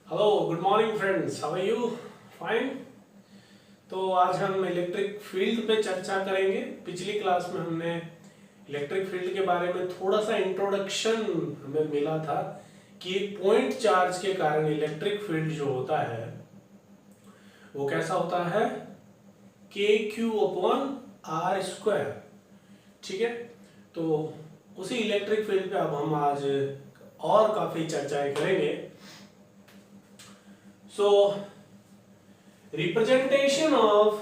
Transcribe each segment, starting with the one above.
Hello good morning friends, how are you? Fine. तो आज हम इलेक्ट्रिक फील्ड पे चर्चा करेंगे। पिछली क्लास में हमने इलेक्ट्रिक फील्ड के बारे में थोड़ा सा इंट्रोडक्शन हमें मिला था कि एक पॉइंट चार्ज के कारण इलेक्ट्रिक फील्ड जो होता है वो कैसा होता है, के क्यू अपॉन आर स्क्वायर। ठीक है, तो उसी इलेक्ट्रिक फील्ड पे अब हम आज और काफी चर्चाएं करेंगे। So, representation of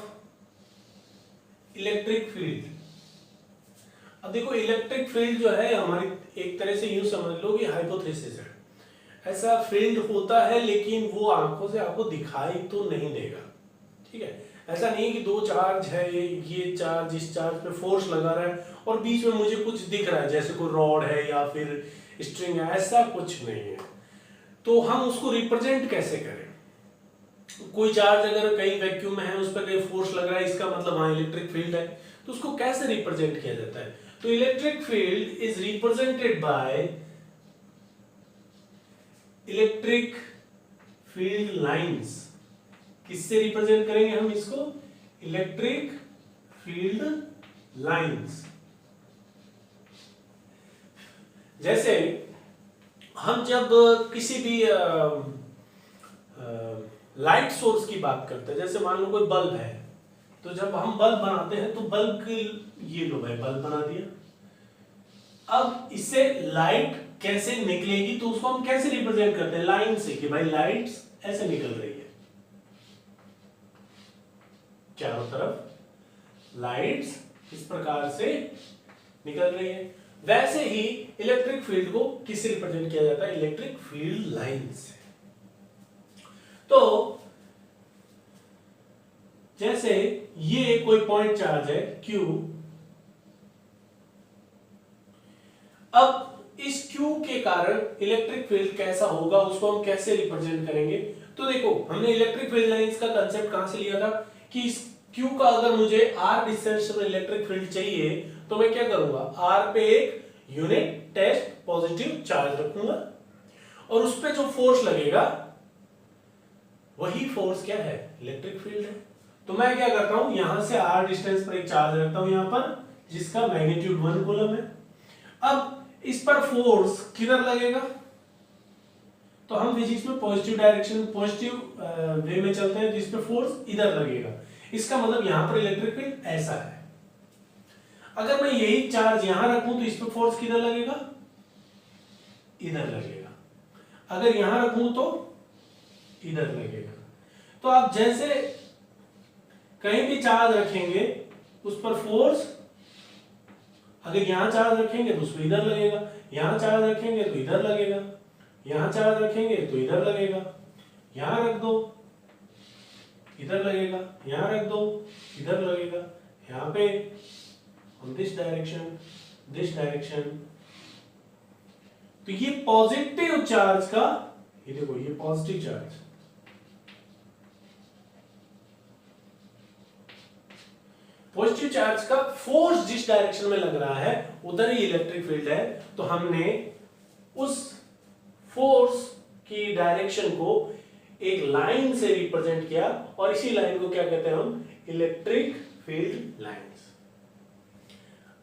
electric field. अब देखो, इलेक्ट्रिक फील्ड जो है हमारी एक तरह से यूं समझ लो कि हाइपोथेसिस है। ऐसा फील्ड होता है लेकिन वो आंखों से आपको दिखाई तो नहीं देगा। ठीक है, ऐसा नहीं है कि दो चार्ज है, ये चार्ज इस चार्ज पे फोर्स लगा रहा है और बीच में मुझे कुछ दिख रहा है जैसे कोई रॉड है या फिर स्ट्रिंग है, ऐसा कुछ नहीं है। तो हम उसको रिप्रेजेंट कैसे करें? कोई चार्ज अगर कहीं वैक्यूम में है, उस पर कहीं फोर्स लग रहा है, इसका मतलब वहां इलेक्ट्रिक फील्ड है। तो उसको कैसे रिप्रेजेंट किया जाता है? तो electric field is represented by electric field lines. किससे रिप्रेजेंट करेंगे हम इसको? Electric field lines. जैसे हम जब किसी भी लाइट सोर्स की बात करते हैं, जैसे मान लो कोई बल्ब है, तो जब हम बल्ब बनाते हैं तो बल्ब की ये लो भाई, बल्ब बना दिया। अब इससे लाइट कैसे निकलेगी तो उसको हम कैसे रिप्रेजेंट करते हैं? लाइन से, कि भाई लाइट्स ऐसे निकल रही है, चारों तरफ लाइट्स इस प्रकार से निकल रही है। वैसे ही इलेक्ट्रिक फील्ड को किससे रिप्रेजेंट किया जाता है? इलेक्ट्रिक फील्ड लाइन से। तो जैसे ये कोई पॉइंट चार्ज है Q, अब इस Q के कारण इलेक्ट्रिक फील्ड कैसा होगा, उसको हम कैसे रिप्रेजेंट करेंगे? तो देखो, हमने इलेक्ट्रिक फील्ड लाइंस का कांसेप्ट कहां से लिया था कि इस Q का अगर मुझे R डिस्टेंस पर इलेक्ट्रिक फील्ड चाहिए तो मैं क्या करूंगा? R पे एक यूनिट टेस्ट पॉजिटिव चार्ज रखूंगा और उस पे जो फोर्स लगेगा वही फोर्स क्या है? इलेक्ट्रिक फील्ड है। तो मैं क्या करता हूं, यहां से R डिस्टेंस पर एक चार्ज रखता हूं यहां पर, जिसका मैग्नीट्यूड 1 कूलम है। अब इस पर फोर्स किधर लगेगा? तो हम फिजिक्स में पॉजिटिव डायरेक्शन, पॉजिटिव वे में चलते हैं, जिस पे फोर्स इधर लगेगा। इसका मतलब यहां पर इलेक्ट्रिक फील्ड ऐसा है। अगर मैं यही चार्ज यहां रखूं तो इस पे फोर्स किधर लगेगा? इधर लगेगा। अगर यहां रखूं तो इधर लगेगा। तो आप जैसे कहीं भी चार्ज रखेंगे उस पर फोर्स, अगर यहां चार्ज रखेंगे तो उस पर इधर लगेगा, यहां चार्ज रखेंगे तो इधर लगेगा, यहां चार्ज रखेंगे तो इधर लगेगा, यहां रख दो इधर लगेगा, यहां रख दो इधर लगेगा, यहां पे on this direction। तो ये पॉजिटिव चार्ज का, ये देखो ये पॉजिटिव चार्ज, पॉजिटिव चार्ज का फोर्स जिस डायरेक्शन में लग रहा है उधर ही इलेक्ट्रिक फील्ड है। तो हमने उस फोर्स की डायरेक्शन को एक लाइन से रिप्रेजेंट किया और इसी लाइन को क्या कहते हैं हम? Electric field lines.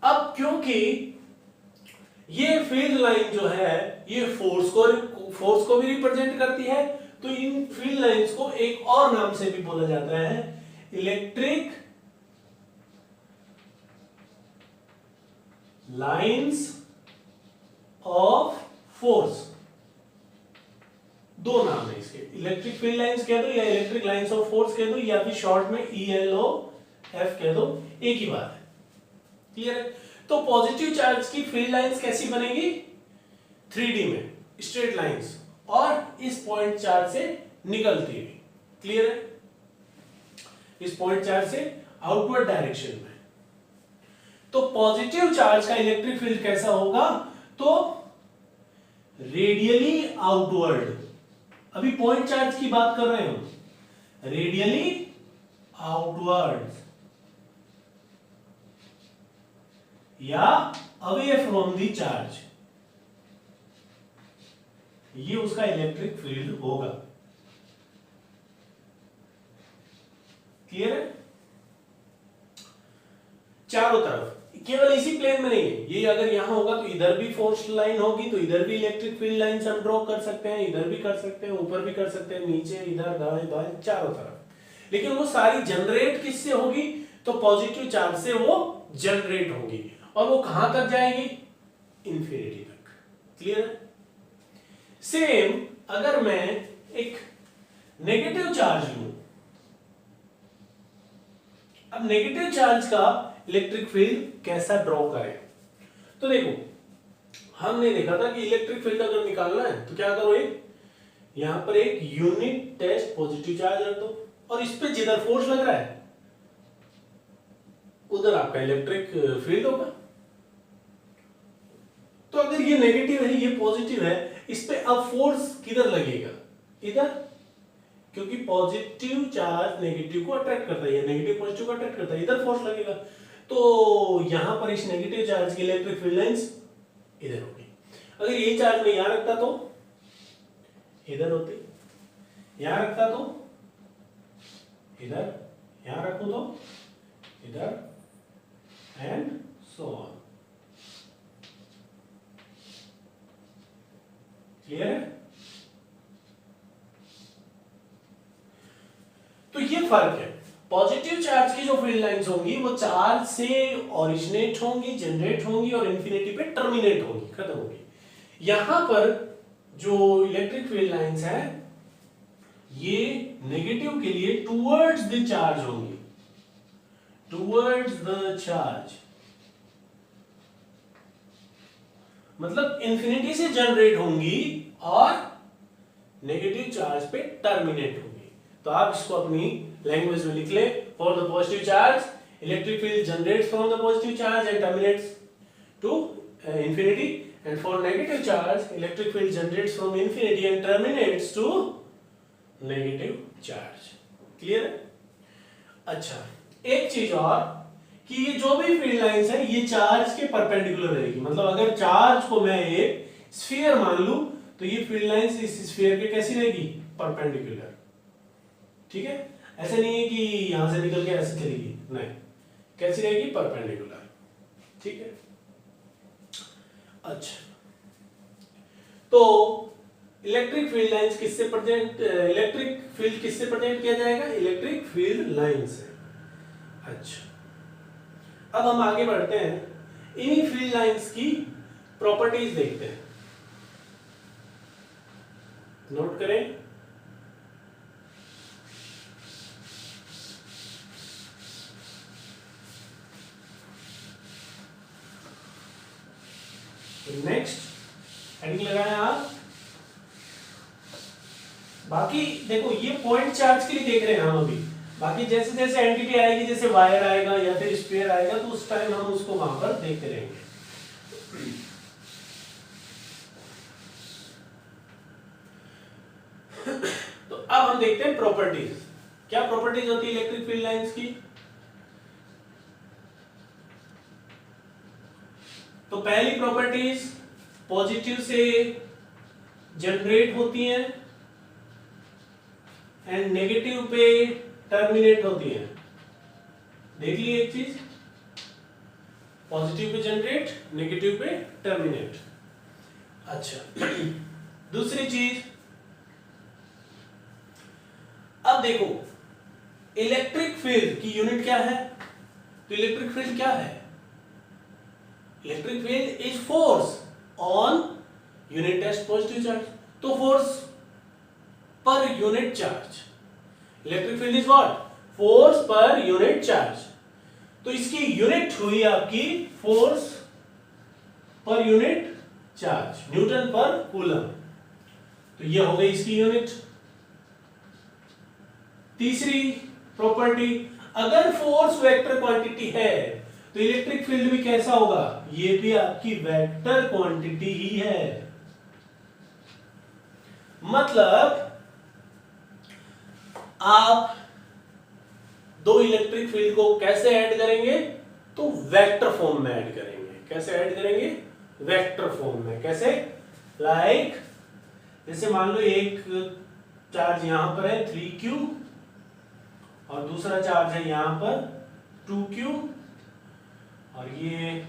अब क्योंकि ये फील्ड लाइन जो है ये फोर्स को भी रिप्रेजेंट करती है, तो इन फील्ड लाइंस को एक और नाम से भी बोला जाता है, इलेक्ट्रिक लाइंस ऑफ फोर्स। दो नाम है इसके, इलेक्ट्रिक फील्ड लाइंस कह दो या इलेक्ट्रिक लाइंस ऑफ फोर्स कह दो या फिर शॉर्ट में ELOF कह दो, एक ही बात है। क्लियर है? तो पॉजिटिव चार्ज की फील्ड लाइंस कैसी बनेगी? 3D में स्ट्रेट लाइंस और इस पॉइंट चार्ज से निकलती हुई। क्लियर है? इस पॉइंट चार्ज से आउटवर्ड डायरेक्शन में। तो पॉजिटिव चार्ज का इलेक्ट्रिक फील्ड कैसा होगा? तो रेडियली आउटवर्ड। अभी पॉइंट चार्ज की बात कर रहे हैं हम, रेडियली आउटवर्ड या अवे फ्रॉम द चार्ज, ये उसका इलेक्ट्रिक फील्ड होगा। क्लियर है? चारों तरफ, केवल इसी प्लेन में नहीं है ये, अगर यहां होगा तो इधर भी फोर्स लाइन होगी, तो इधर भी इलेक्ट्रिक फील्ड लाइन हम ड्रॉ कर सकते हैं, इधर भी कर सकते हैं, ऊपर भी कर सकते हैं, नीचे, इधर, दाएं बाएं, चारों तरफ। लेकिन वो सारी जनरेट किससे होगी? तो पॉजिटिव चार्ज से वो जनरेट होगी, और वो कहां तक जाएगी? इंफिनिटी तक। क्लियर है? सेम अगर मैं एक नेगेटिव चार्ज लूं, अब नेगेटिव चार्ज का इलेक्ट्रिक फील्ड कैसा ड्रॉ करें? तो देखो, हमने देखा था कि इलेक्ट्रिक फील्ड अगर निकालना है तो क्या करो, एक यहां पर एक यूनिट टेस्ट पॉजिटिव चार्ज रख दो, और इस पे जिधर फोर्स लग रहा है उधर आपका इलेक्ट्रिक फील्ड होगा। तो अगर ये नेगेटिव है, ये पॉजिटिव है, इस पे अब फोर्स किधर लगेगा? इधर, क्योंकि पॉजिटिव चार्ज नेगेटिव को अट्रैक्ट करता है, नेगेटिव पॉजिटिव को अट्रैक्ट करता है, इधर फोर्स लगेगा। तो यहां पर इस नेगेटिव चार्ज की इलेक्ट्रिक फील्ड लाइंस इधर होगी। अगर ये चार्ज मैं यहां रखता तो इधर होती, यहां रखता तो इधर, यहां रखूं तो इधर, एंड सो ऑन। क्लियर है? तो ये फर्क है। पॉजिटिव चार्ज की जो फील्ड लाइंस होंगी वो चार्ज से ओरिजिनेट होंगी, जनरेट होंगी, और इंफिनिटी पे टर्मिनेट होंगी, खत्म होगी। यहां पर जो इलेक्ट्रिक फील्ड लाइंस है ये नेगेटिव के लिए टुवर्ड्स द चार्ज होंगी, टुवर्ड्स द चार्ज, मतलब इंफिनिटी से जनरेट होंगी और नेगेटिव चार्ज पे टर्मिनेट होंगी। तो आप इसको अपनी लैंग्वेज में लिख ले, for the positive charge electric field generates from the positive charge and terminates to infinity, and for negative charge electric field generates from infinity and terminates to negative charge. Clear है? अच्छा, एक चीज और कि ये जो भी फील्ड लाइंस है ये चार्ज के परपेंडिकुलर रहेगी, मतलब अगर चार्ज को मैं एक स्फीयर मान लूं तो ये फील्ड लाइंस इस स्फीयर के कैसी रहेगी? परपेंडिकुलर। ठीक है? ऐसे नहीं है कि यहां से निकल के ऐसे चलेगी, नहीं, कैसी रहेगी? परपेंडिकुलर। ठीक है? अच्छा, तो इलेक्ट्रिक फील्ड लाइंस किससे प्रेजेंट, इलेक्ट्रिक फील्ड किससे प्रेजेंट किया जाएगा? इलेक्ट्रिक फील्ड लाइन से। अच्छा, अब हम आगे बढ़ते हैं, इन्हीं फील्ड लाइंस की प्रॉपर्टीज देखते हैं। नोट करें, नेक्स्ट हेडिंग लगाएं आप। बाकी देखो ये पॉइंट चार्ज के लिए देख रहे हैं हम अभी, बाकी जैसे जैसे एंटिटी आएगी, जैसे वायर आएगा या फिर स्फीयर आएगा, तो उस टाइम हम उसको वहां पर देखते रहेंगे। तो अब हम देखते हैं प्रॉपर्टीज। क्या प्रॉपर्टीज होती है इलेक्ट्रिक फील्ड लाइंस की? तो पहली प्रॉपर्टीज, पॉजिटिव से जनरेट होती हैं एंड नेगेटिव पे टर्मिनेट होती है। देख ली एक चीज, पॉजिटिव पे जनरेट, नेगेटिव पे टर्मिनेट। अच्छा, दूसरी चीज, अब देखो इलेक्ट्रिक फील्ड की यूनिट क्या है? तो इलेक्ट्रिक फील्ड क्या है? Electric field is force on unit test positive charge. तो फोर्स पर unit charge, electric field is what? Force पर यूनिट चार्ज। तो इसकी यूनिट हुई आपकी फोर्स पर यूनिट चार्ज, न्यूटन पर कूलम। तो ये हो गई इसकी यूनिट। तीसरी प्रॉपर्टी, अगर फोर्स वेक्टर क्वांटिटी है तो इलेक्ट्रिक फील्ड भी कैसा होगा? ये भी आपकी वेक्टर क्वांटिटी ही है। मतलब आप दो इलेक्ट्रिक फील्ड को कैसे ऐड करेंगे? तो वेक्टर फॉर्म में ऐड करेंगे। कैसे ऐड करेंगे? वेक्टर फॉर्म में। कैसे? लाइक जैसे मान लो एक चार्ज यहां पर है 3q और दूसरा चार्ज है यहां पर 2q, और ये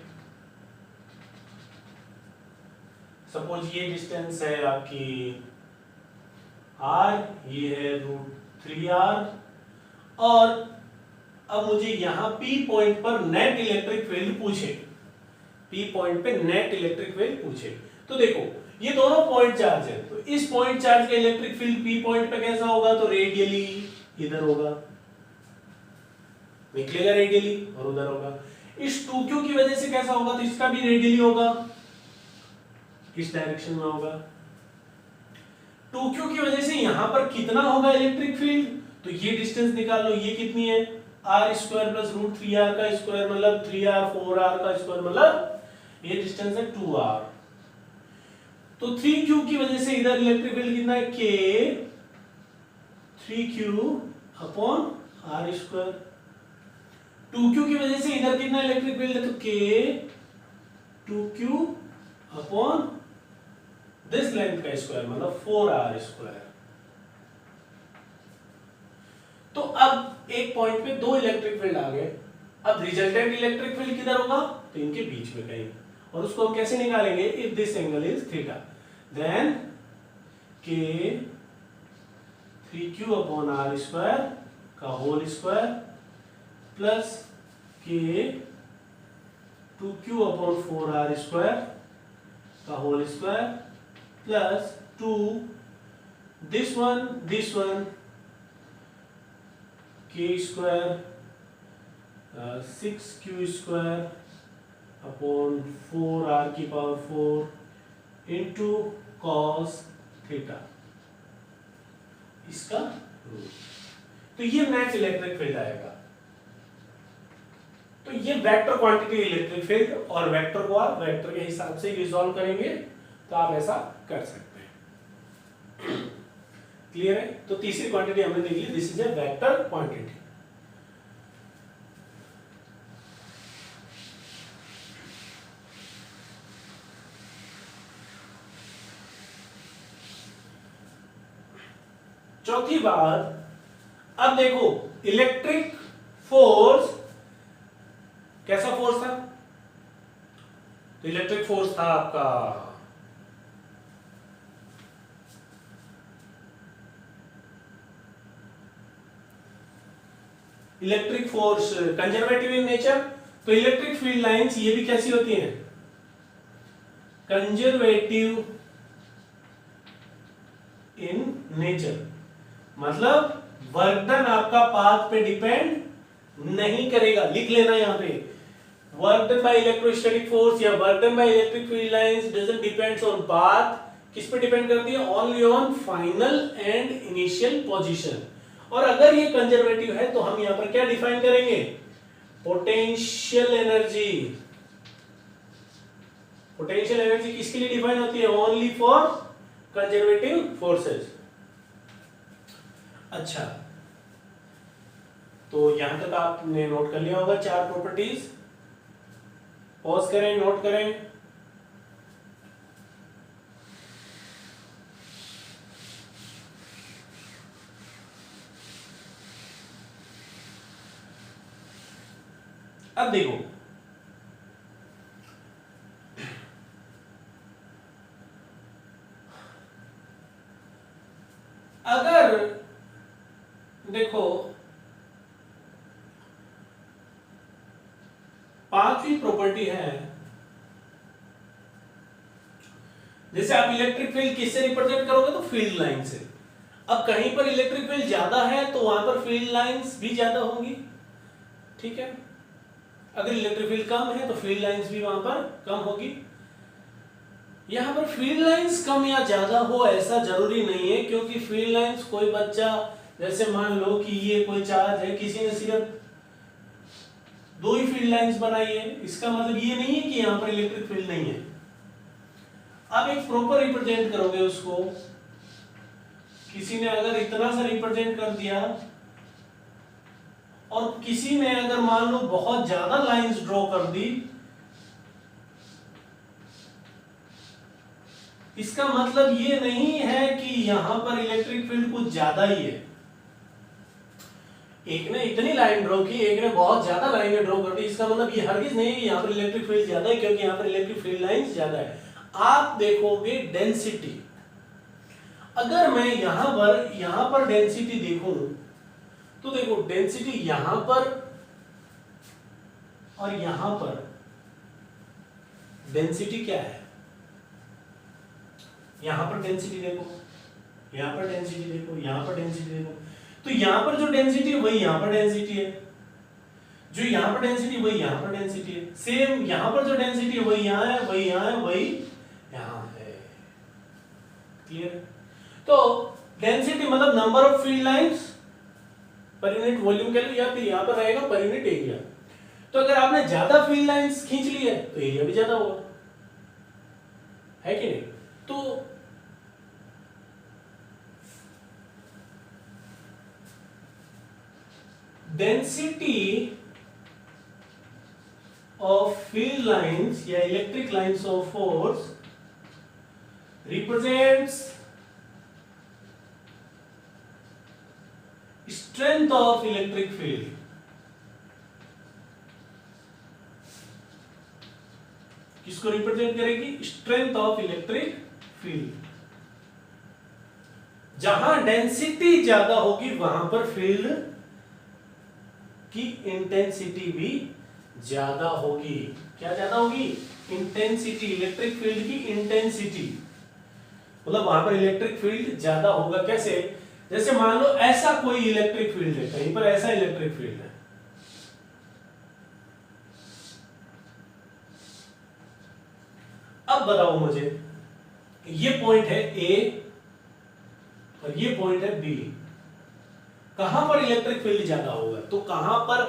सपोज ये डिस्टेंस है आपकी r, ये है √3r, और अब मुझे यहां P पॉइंट पर नेट इलेक्ट्रिक फील्ड पूछे, P पॉइंट पे नेट इलेक्ट्रिक फील्ड पूछे। तो देखो ये दोनों पॉइंट चार्ज है, तो इस पॉइंट चार्ज का इलेक्ट्रिक फील्ड P पॉइंट पे कैसा होगा, तो रेडियली इधर होगा, निकलेगा रेडियली और उधर होगा। इस 2q की वजह से कैसा होगा, तो इसका भी रेडियली होगा, इस डायरेक्शन में होगा। 2q की वजह से यहां पर कितना होगा इलेक्ट्रिक फील्ड, तो ये डिस्टेंस निकाल लो, ये कितनी है r स्क्वायर प्लस √3r का स्क्वायर मतलब 3r, 4r का स्क्वायर मतलब ये डिस्टेंस है 2r। तो 3q की वजह से इधर इलेक्ट्रिक फील्ड कितना है, k 3q upon r square. 2q की वजह से इधर कितना इलेक्ट्रिक फील्ड है, तो k 2q upon this length का स्क्वायर मतलब 4r स्क्वायर। तो अब एक पॉइंट पे दो इलेक्ट्रिक फील्ड आ गए, अब रिजल्टेंट इलेक्ट्रिक फील्ड किधर होगा, तो इनके बीच में कहीं, और उसको हम कैसे निकालेंगे, if this angle is theta then k 3q upon r square का whole square plus k 2q upon 4r square का whole square plus 2 this one k square 6q square upon 4r की पावर 4 इंटू cos थीटा, इसका root. तो ये net electric field आएगा। तो ये vector quantity electric field, और vector को आप वेक्टर के हिसाब से रिजॉल्व करेंगे तो आप ऐसा कर सकते हैं। क्लियर है। तो तीसरी क्वांटिटी हमने देख ली, this is a vector quantity. चौथी बात, अब देखो इलेक्ट्रिक फोर्स कैसा फोर्स था, तो इलेक्ट्रिक फोर्स था आपका electric force conservative in nature. तो इलेक्ट्रिक फील्ड लाइंस ये भी कैसी होती हैं, कंजर्वेटिव इन नेचर, मतलब वर्क डन आपका पाथ पे डिपेंड नहीं करेगा। लिख लेना यहां पे, work done by electrostatic force या work done by electric field lines doesn't depends on path. किस पे डिपेंड करती है, only on final and initial position. और अगर ये कंजर्वेटिव है तो हम यहां पर क्या डिफाइन करेंगे, पोटेंशियल एनर्जी। पोटेंशियल एनर्जी किसके लिए डिफाइन होती है, ओनली फॉर कंजर्वेटिव फोर्सेस। अच्छा, तो यहां तक आपने नोट कर लिया होगा चार प्रॉपर्टीज। पॉज करें, नोट करें। अब देखो, अगर देखो पांचवी प्रॉपर्टी है, जैसे आप इलेक्ट्रिक फील्ड किससे रिप्रेजेंट करोगे, तो फील्ड लाइन से। अब कहीं पर इलेक्ट्रिक फील्ड ज्यादा है तो वहां पर फील्ड लाइंस भी ज्यादा होंगी, ठीक है। अगर इलेक्ट्रिक फील्ड कम है तो फील्ड लाइंस भी वहां पर कम होगी। यहां पर फील्ड लाइंस कम या ज्यादा हो ऐसा जरूरी नहीं है, क्योंकि फील्ड लाइंस कोई बच्चा, जैसे मान लो कि ये कोई चार्ज है, किसी ने सिर्फ दो ही फील्ड लाइंस बनाई है, इसका मतलब ये नहीं है कि यहां पर इलेक्ट्रिक फील्ड नहीं है। आप एक प्रॉपर रिप्रेजेंट करोगे उसको, किसी ने अगर इतना सा रिप्रेजेंट कर दिया और किसी ने अगर मान लो बहुत ज्यादा लाइंस ड्रॉ कर दी, इसका मतलब ये नहीं है कि यहां पर इलेक्ट्रिक फील्ड कुछ ज्यादा ही है। एक ने इतनी लाइन ड्रॉ की, एक ने बहुत ज्यादा लाइनें ड्रॉ कर दी, इसका मतलब ये हरगिज नहीं है कि यहाँ पर इलेक्ट्रिक फील्ड ज्यादा है, क्योंकि यहाँ पर इलेक्ट्रिक फील्ड लाइंस ज्यादा है। आप देखोगे डेंसिटी, अगर मैं यहां पर डेंसिटी देखूं तो देखो डेंसिटी यहां पर और यहां पर डेंसिटी क्या है, यहां पर डेंसिटी देखो, यहां पर डेंसिटी देखो, यहां पर डेंसिटी देखो, तो यहां पर जो डेंसिटी है वही यहां पर डेंसिटी है, जो यहां पर डेंसिटी वही यहां पर डेंसिटी है, सेम यहां पर जो डेंसिटी है वही यहां है, वही यहां है, वही यहां है। क्लियर? तो डेंसिटी मतलब number of field lines per unit volume कह लो, या फिर यहां पर रहेगा पर यूनिट एरिया। तो अगर आपने ज्यादा फील्ड लाइंस खींच ली है तो एरिया भी ज्यादा होगा, है कि नहीं? तो डेंसिटी ऑफ फील्ड लाइंस या electric lines of force represents strength of electric field. किसको रिप्रेजेंट करेगी? Strength of electric field. जहां डेंसिटी ज्यादा होगी वहां पर फील्ड की इंटेंसिटी भी ज्यादा होगी। क्या ज्यादा होगी? इंटेंसिटी, इलेक्ट्रिक फील्ड की इंटेंसिटी, मतलब वहां पर इलेक्ट्रिक फील्ड ज्यादा होगा। कैसे? जैसे मान लो ऐसा कोई इलेक्ट्रिक फील्ड है, कहीं पर ऐसा इलेक्ट्रिक फील्ड है, अब बताओ मुझे, ये पॉइंट है ए और ये पॉइंट है बी, कहां पर इलेक्ट्रिक फील्ड ज्यादा होगा? तो कहां पर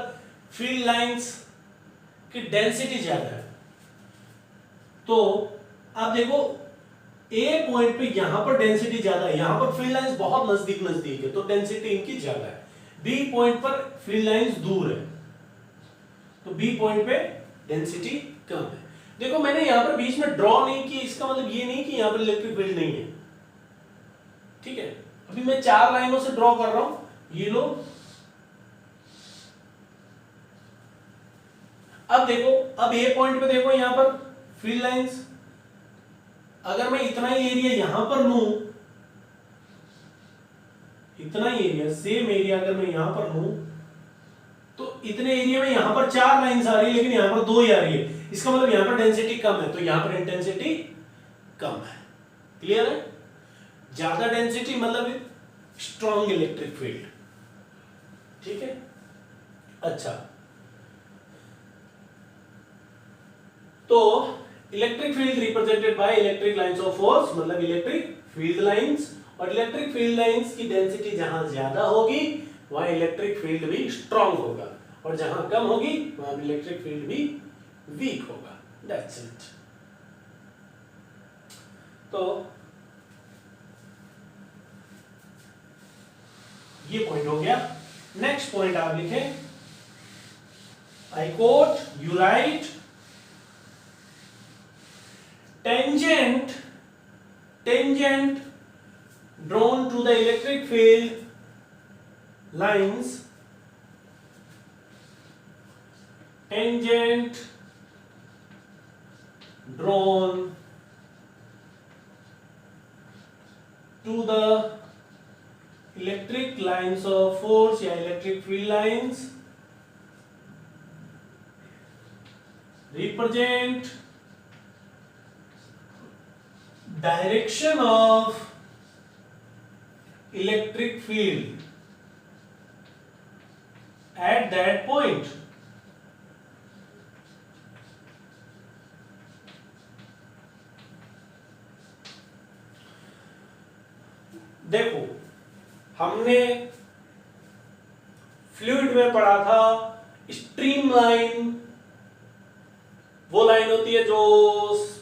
फील्ड लाइंस की डेंसिटी ज्यादा है? तो आप देखो ए पॉइंट पे यहां पर डेंसिटी ज्यादा है, यहां पर फील्ड लाइंस बहुत नजदीक नजदीक है तो डेंसिटी इनकी ज्यादा है। बी पॉइंट पर फील्ड लाइंस दूर है तो बी पॉइंट पे डेंसिटी कम है। देखो मैंने यहां पर बीच में ड्रॉ नहीं की, इसका मतलब ये नहीं कि यहां पर इलेक्ट्रिक फील्ड नहीं है, ठीक है? अभी मैं 4 लाइनों से ड्रॉ कर रहा हूं, ये लो। अब देखो, अब ए पॉइंट पे देखो यहां पर फील्ड लाइंस, अगर मैं इतना ही एरिया यहां पर लूं, इतना ही एरिया, सेम एरिया अगर मैं यहां पर लूं तो इतने एरिया में यहां पर 4 लाइंस आ रही है लेकिन यहां पर 2 ही आ रही है, इसका मतलब यहां पर डेंसिटी कम है तो यहां पर इंटेंसिटी कम है। क्लियर है? ज्यादा डेंसिटी मतलब स्ट्रॉन्ग इलेक्ट्रिक फील्ड, ठीक है? अच्छा, तो electric field represented by electric lines of force, मतलब इलेक्ट्रिक फील्ड लाइंस, और इलेक्ट्रिक फील्ड लाइंस की डेंसिटी जहां ज्यादा होगी वहां इलेक्ट्रिक फील्ड भी स्ट्रॉन्ग होगा, और जहां कम होगी वहां इलेक्ट्रिक फील्ड भी वीक होगा। That's it. तो ये पॉइंट हो गया। नेक्स्ट पॉइंट आप लिखें, I quote, you right, tangent drawn to the electric field lines, tangent drawn to the electric lines of force या electric field lines represent direction of electric field at that point. देखो हमने fluid में पढ़ा था stream line, वो line होती है जो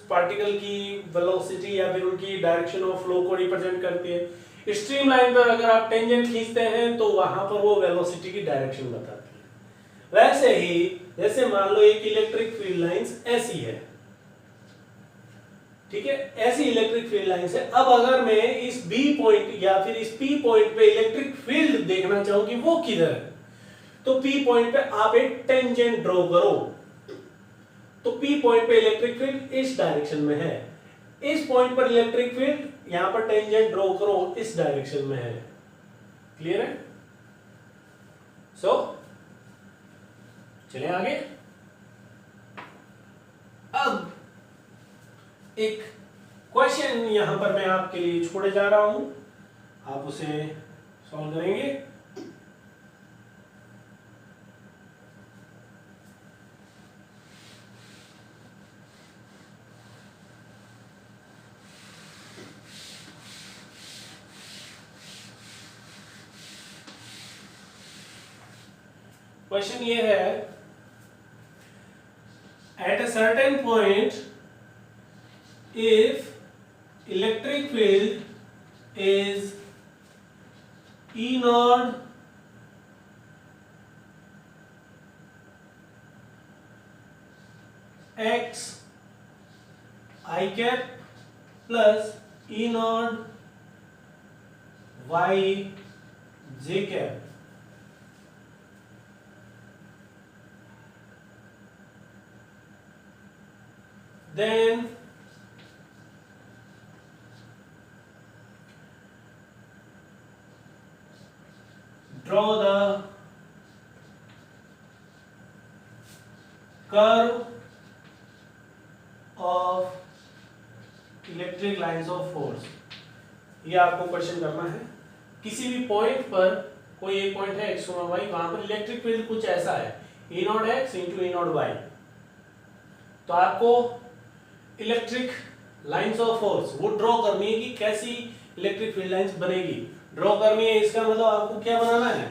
पार्टिकल की वेलोसिटी या फिर उनकी डायरेक्शन ऑफ फ्लो को रिप्रेजेंट करती है। स्ट्रीम लाइन पर अगर आप टेंजेंट खींचते हैं तो वहां पर वो वेलोसिटी की डायरेक्शन बताती है। वैसे ही जैसे मान लो एक इलेक्ट्रिक फील्ड लाइंस ऐसी है, ठीक है, ऐसी इलेक्ट्रिक फील्ड लाइंस है। अब अगर मैं इस बी पॉइंट या फिर इस पी पॉइंट पे इलेक्ट्रिक फील्ड देखना चाहूं कि वो किधर है, तो P पॉइंट पे आप एक टेंजेंट ड्रॉ करो। तो P पॉइंट पे इलेक्ट्रिक फील्ड इस डायरेक्शन में है, इस पॉइंट पर इलेक्ट्रिक फील्ड यहां पर टेंजेंट ड्रॉ करो इस डायरेक्शन में है। क्लियर है? सो चलिए आगे। अब एक क्वेश्चन यहां पर मैं आपके लिए छोड़े जा रहा हूं, आप उसे सॉल्व करेंगे। क्वेश्चन ये है, at a certain point if electric field is E naught x I cap plus E naught y j cap, then draw the curve of electric lines of force. ये आपको क्वेश्चन करना है। किसी भी point पर, कोई एक पॉइंट है x, y, वहां पर इलेक्ट्रिक फील्ड कुछ ऐसा है E not x into E not y। तो आपको इलेक्ट्रिक लाइंस ऑफ फोर्स वो ड्रॉ करनी है कि कैसी इलेक्ट्रिक फील्ड लाइंस बनेगी, ड्रॉ करनी है। इसका मतलब आपको क्या बनाना है,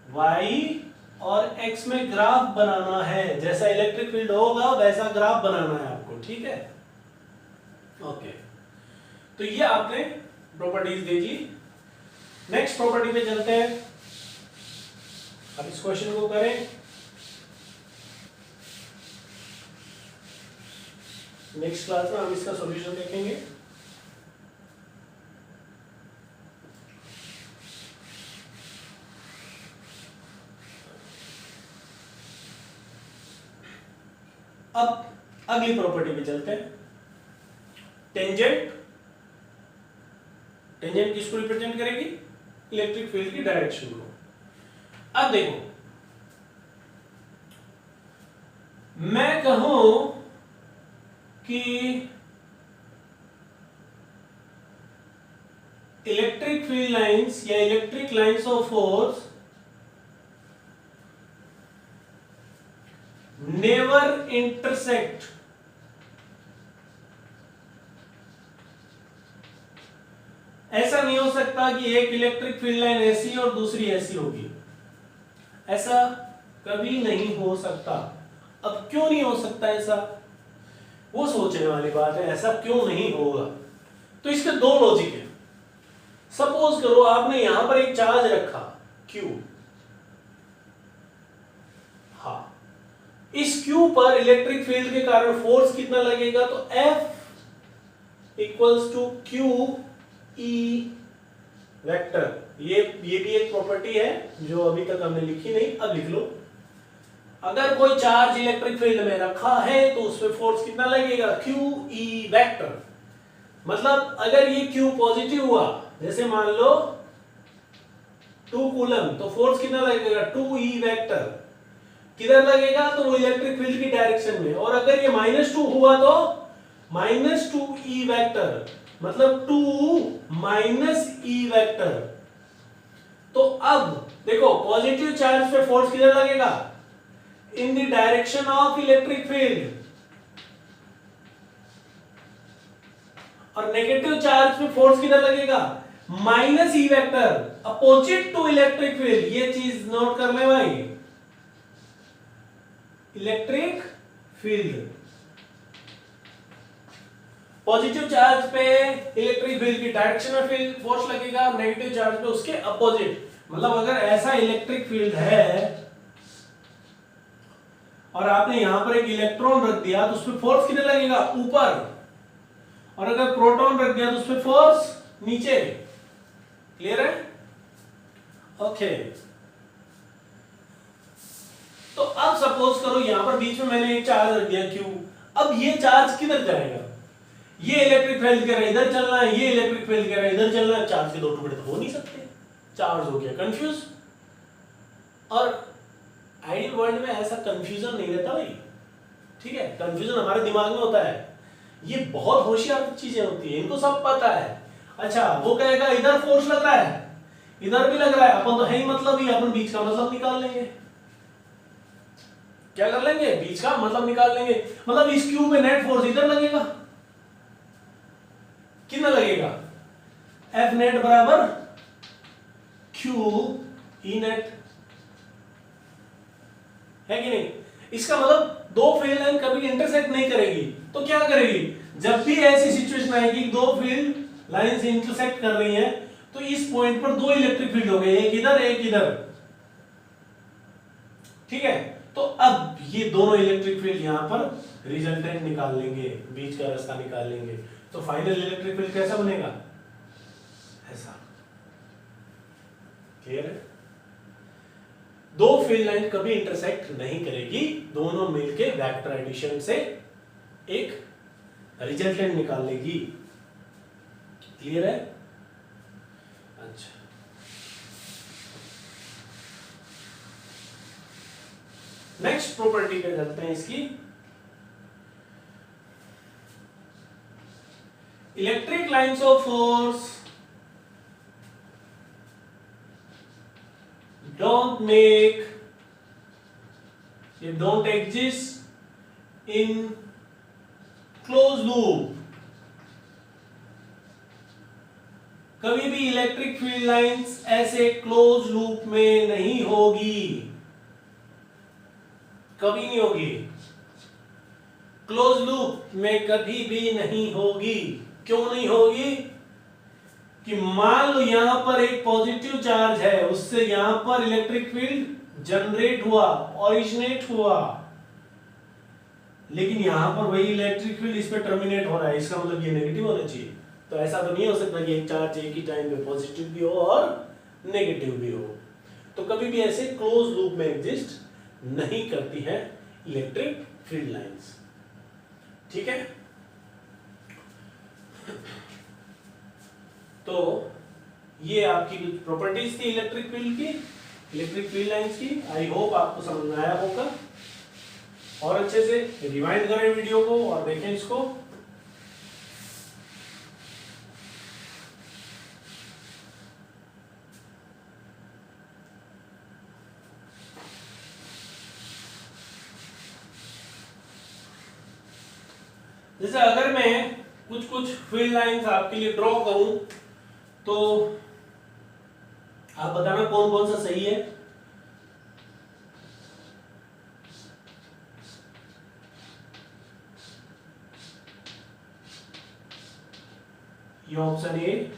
y और x में ग्राफ बनाना है। जैसा इलेक्ट्रिक फील्ड होगा वैसा ग्राफ बनाना है आपको। ठीक है, ओके। तो ये आपने प्रॉपर्टीज देखी। नेक्स्ट प्रॉपर्टी पे चलते हैं। अब इस क्वेश्चन को करें। नेक्स्ट क्लास में हम इसका सॉल्यूशन देखेंगे। अब अगली प्रॉपर्टी पे चलते हैं। टेंजेंट, टेंजेंट किसको रिप्रेजेंट करेगी, इलेक्ट्रिक फील्ड की डायरेक्शन को। अब देखो, मैं कहूं कि इलेक्ट्रिक फील्ड लाइंस या electric lines of force never intersect, ऐसा नहीं हो सकता कि एक इलेक्ट्रिक फील्ड लाइन ऐसी और दूसरी ऐसी होगी, ऐसा कभी नहीं हो सकता। अब क्यों नहीं हो सकता ऐसा, वो सोचने वाली बात है, ऐसा क्यों नहीं होगा। तो इसके दो लॉजिक है। सपोज करो आपने यहां पर एक चार्ज रखा Q, हाँ, इस Q पर इलेक्ट्रिक फील्ड के कारण फोर्स कितना लगेगा, तो F equals to Q E vector. ये भी एक प्रॉपर्टी है जो अभी तक हमने लिखी नहीं, अब लिख लो। अगर कोई चार्ज इलेक्ट्रिक फील्ड में रखा है तो उसमें फोर्स कितना लगेगा, Q E वेक्टर। मतलब अगर ये Q पॉजिटिव हुआ, जैसे मान लो 2 कूलम, तो फोर्स कितना लगेगा, 2E वेक्टर। किधर लगेगा, तो वो इलेक्ट्रिक फील्ड की डायरेक्शन में। और अगर ये -2 हुआ तो -2E वेक्टर, मतलब 2 E वेक्टर। तो अब देखो, पॉजिटिव चार्ज पे फोर्स किधर लगेगा, in the direction of electric field, और नेगेटिव चार्ज पे फोर्स किधर लगेगा, -E vector, opposite to electric field. ये चीज नोट कर ले भाई, इलेक्ट्रिक फील्ड, पॉजिटिव चार्ज पे इलेक्ट्रिक फील्ड की डायरेक्शन में फील्ड फोर्स लगेगा, नेगेटिव चार्ज पे उसके अपोजिट। मतलब अगर ऐसा इलेक्ट्रिक फील्ड है और आपने यहां पर एक इलेक्ट्रॉन रख दिया तो उसपे फोर्स किधर लगेगा, ऊपर, और अगर प्रोटॉन रख दिया तो उसपे फोर्स नीचे। क्लियर है, ओके। अब सपोज करो यहां पर बीच में मैंने एक चार्ज रख दिया Q, अब ये चार्ज किधर जाएगा? ये इलेक्ट्रिक फील्ड कह रहा है इधर चलना है, ये इलेक्ट्रिक फील्ड कह रहा है इधर चलना है, चार्ज के दो टुकड़े तो हो नहीं सकते, चार्ज हो गया कंफ्यूज। और आइडियल वर्ल्ड में ऐसा कंफ्यूजन नहीं रहता भाई, ठीक है, कंफ्यूजन हमारे दिमाग में होता है, ये बहुत होशियार चीजें होती है, इनको सब पता है। अच्छा वो कहेगा इधर फोर्स लग रहा है, इधर भी लग रहा है, अपन तो है ही मतलब ही, अपन बीच का मतलब निकाल लेंगे, क्या कर लेंगे, बीच का मतलब निकाल लेंगे, मतलब इस क्यू में नेट फोर्स इधर लगेगा, कितना लगेगा, एफ नेट बराबर क्यू ई नेट, है कि नहीं? इसका मतलब दो फील्ड लाइन कभी इंटरसेक्ट नहीं करेगी, तो क्या करेगी, जब भी ऐसी सिचुएशन आएगी दो फील्ड लाइंस इंटरसेक्ट कर रही हैं, तो इस पॉइंट पर दो इलेक्ट्रिक फील्ड हो गए, एक इधर एक इधर, ठीक है, तो अब ये दोनों इलेक्ट्रिक फील्ड यहां पर रिजल्टेंट निकाल लेंगे, बीच का रास्ता निकाल लेंगे, तो फाइनल इलेक्ट्रिक फील्ड कैसा बनेगा, ऐसा, क्लियर है? दो फील्ड लाइन कभी इंटरसेक्ट नहीं करेगी, दोनों मिलके वेक्टर एडिशन से एक रिजल्टेंट निकाल लेगी, क्लियर है? अच्छा नेक्स्ट प्रॉपर्टी पे चलते हैं इसकी, electric lines of force don't exist in closed loop, कभी भी इलेक्ट्रिक फील्ड लाइंस ऐसे क्लोज लूप में नहीं होगी, कभी नहीं होगी, क्लोज लूप में कभी भी नहीं होगी। क्यों नहीं होगी? कि मान लो यहां पर एक पॉजिटिव चार्ज है, उससे यहां पर इलेक्ट्रिक फील्ड जनरेट हुआ, ओरिजिनेट हुआ, लेकिन यहां पर वही इलेक्ट्रिक फील्ड इस पे टर्मिनेट हो रहा है, इसका मतलब ये नेगेटिव होना चाहिए। तो ऐसा तो नहीं हो सकता कि एक चार्ज एक ही टाइम पे पॉजिटिव भी हो और नेगेटिव भी हो। तो कभी भी ऐसे क्लोज लूप में एग्जिस्ट नहीं करती है इलेक्ट्रिक फील्ड लाइंस, ठीक है? तो ये आपकी कुछ प्रॉपर्टीज थी इलेक्ट्रिक फील्ड की, इलेक्ट्रिक फील्ड लाइंस की। आई होप आपको समझ में आया होगा, और अच्छे से रिवाइंड करें वीडियो को और देखें इसको। जैसे अगर मैं कुछ कुछ फील्ड लाइंस आपके लिए ड्रॉ करूं, तो आप बताना कौन कौन सा सही है। ये option A,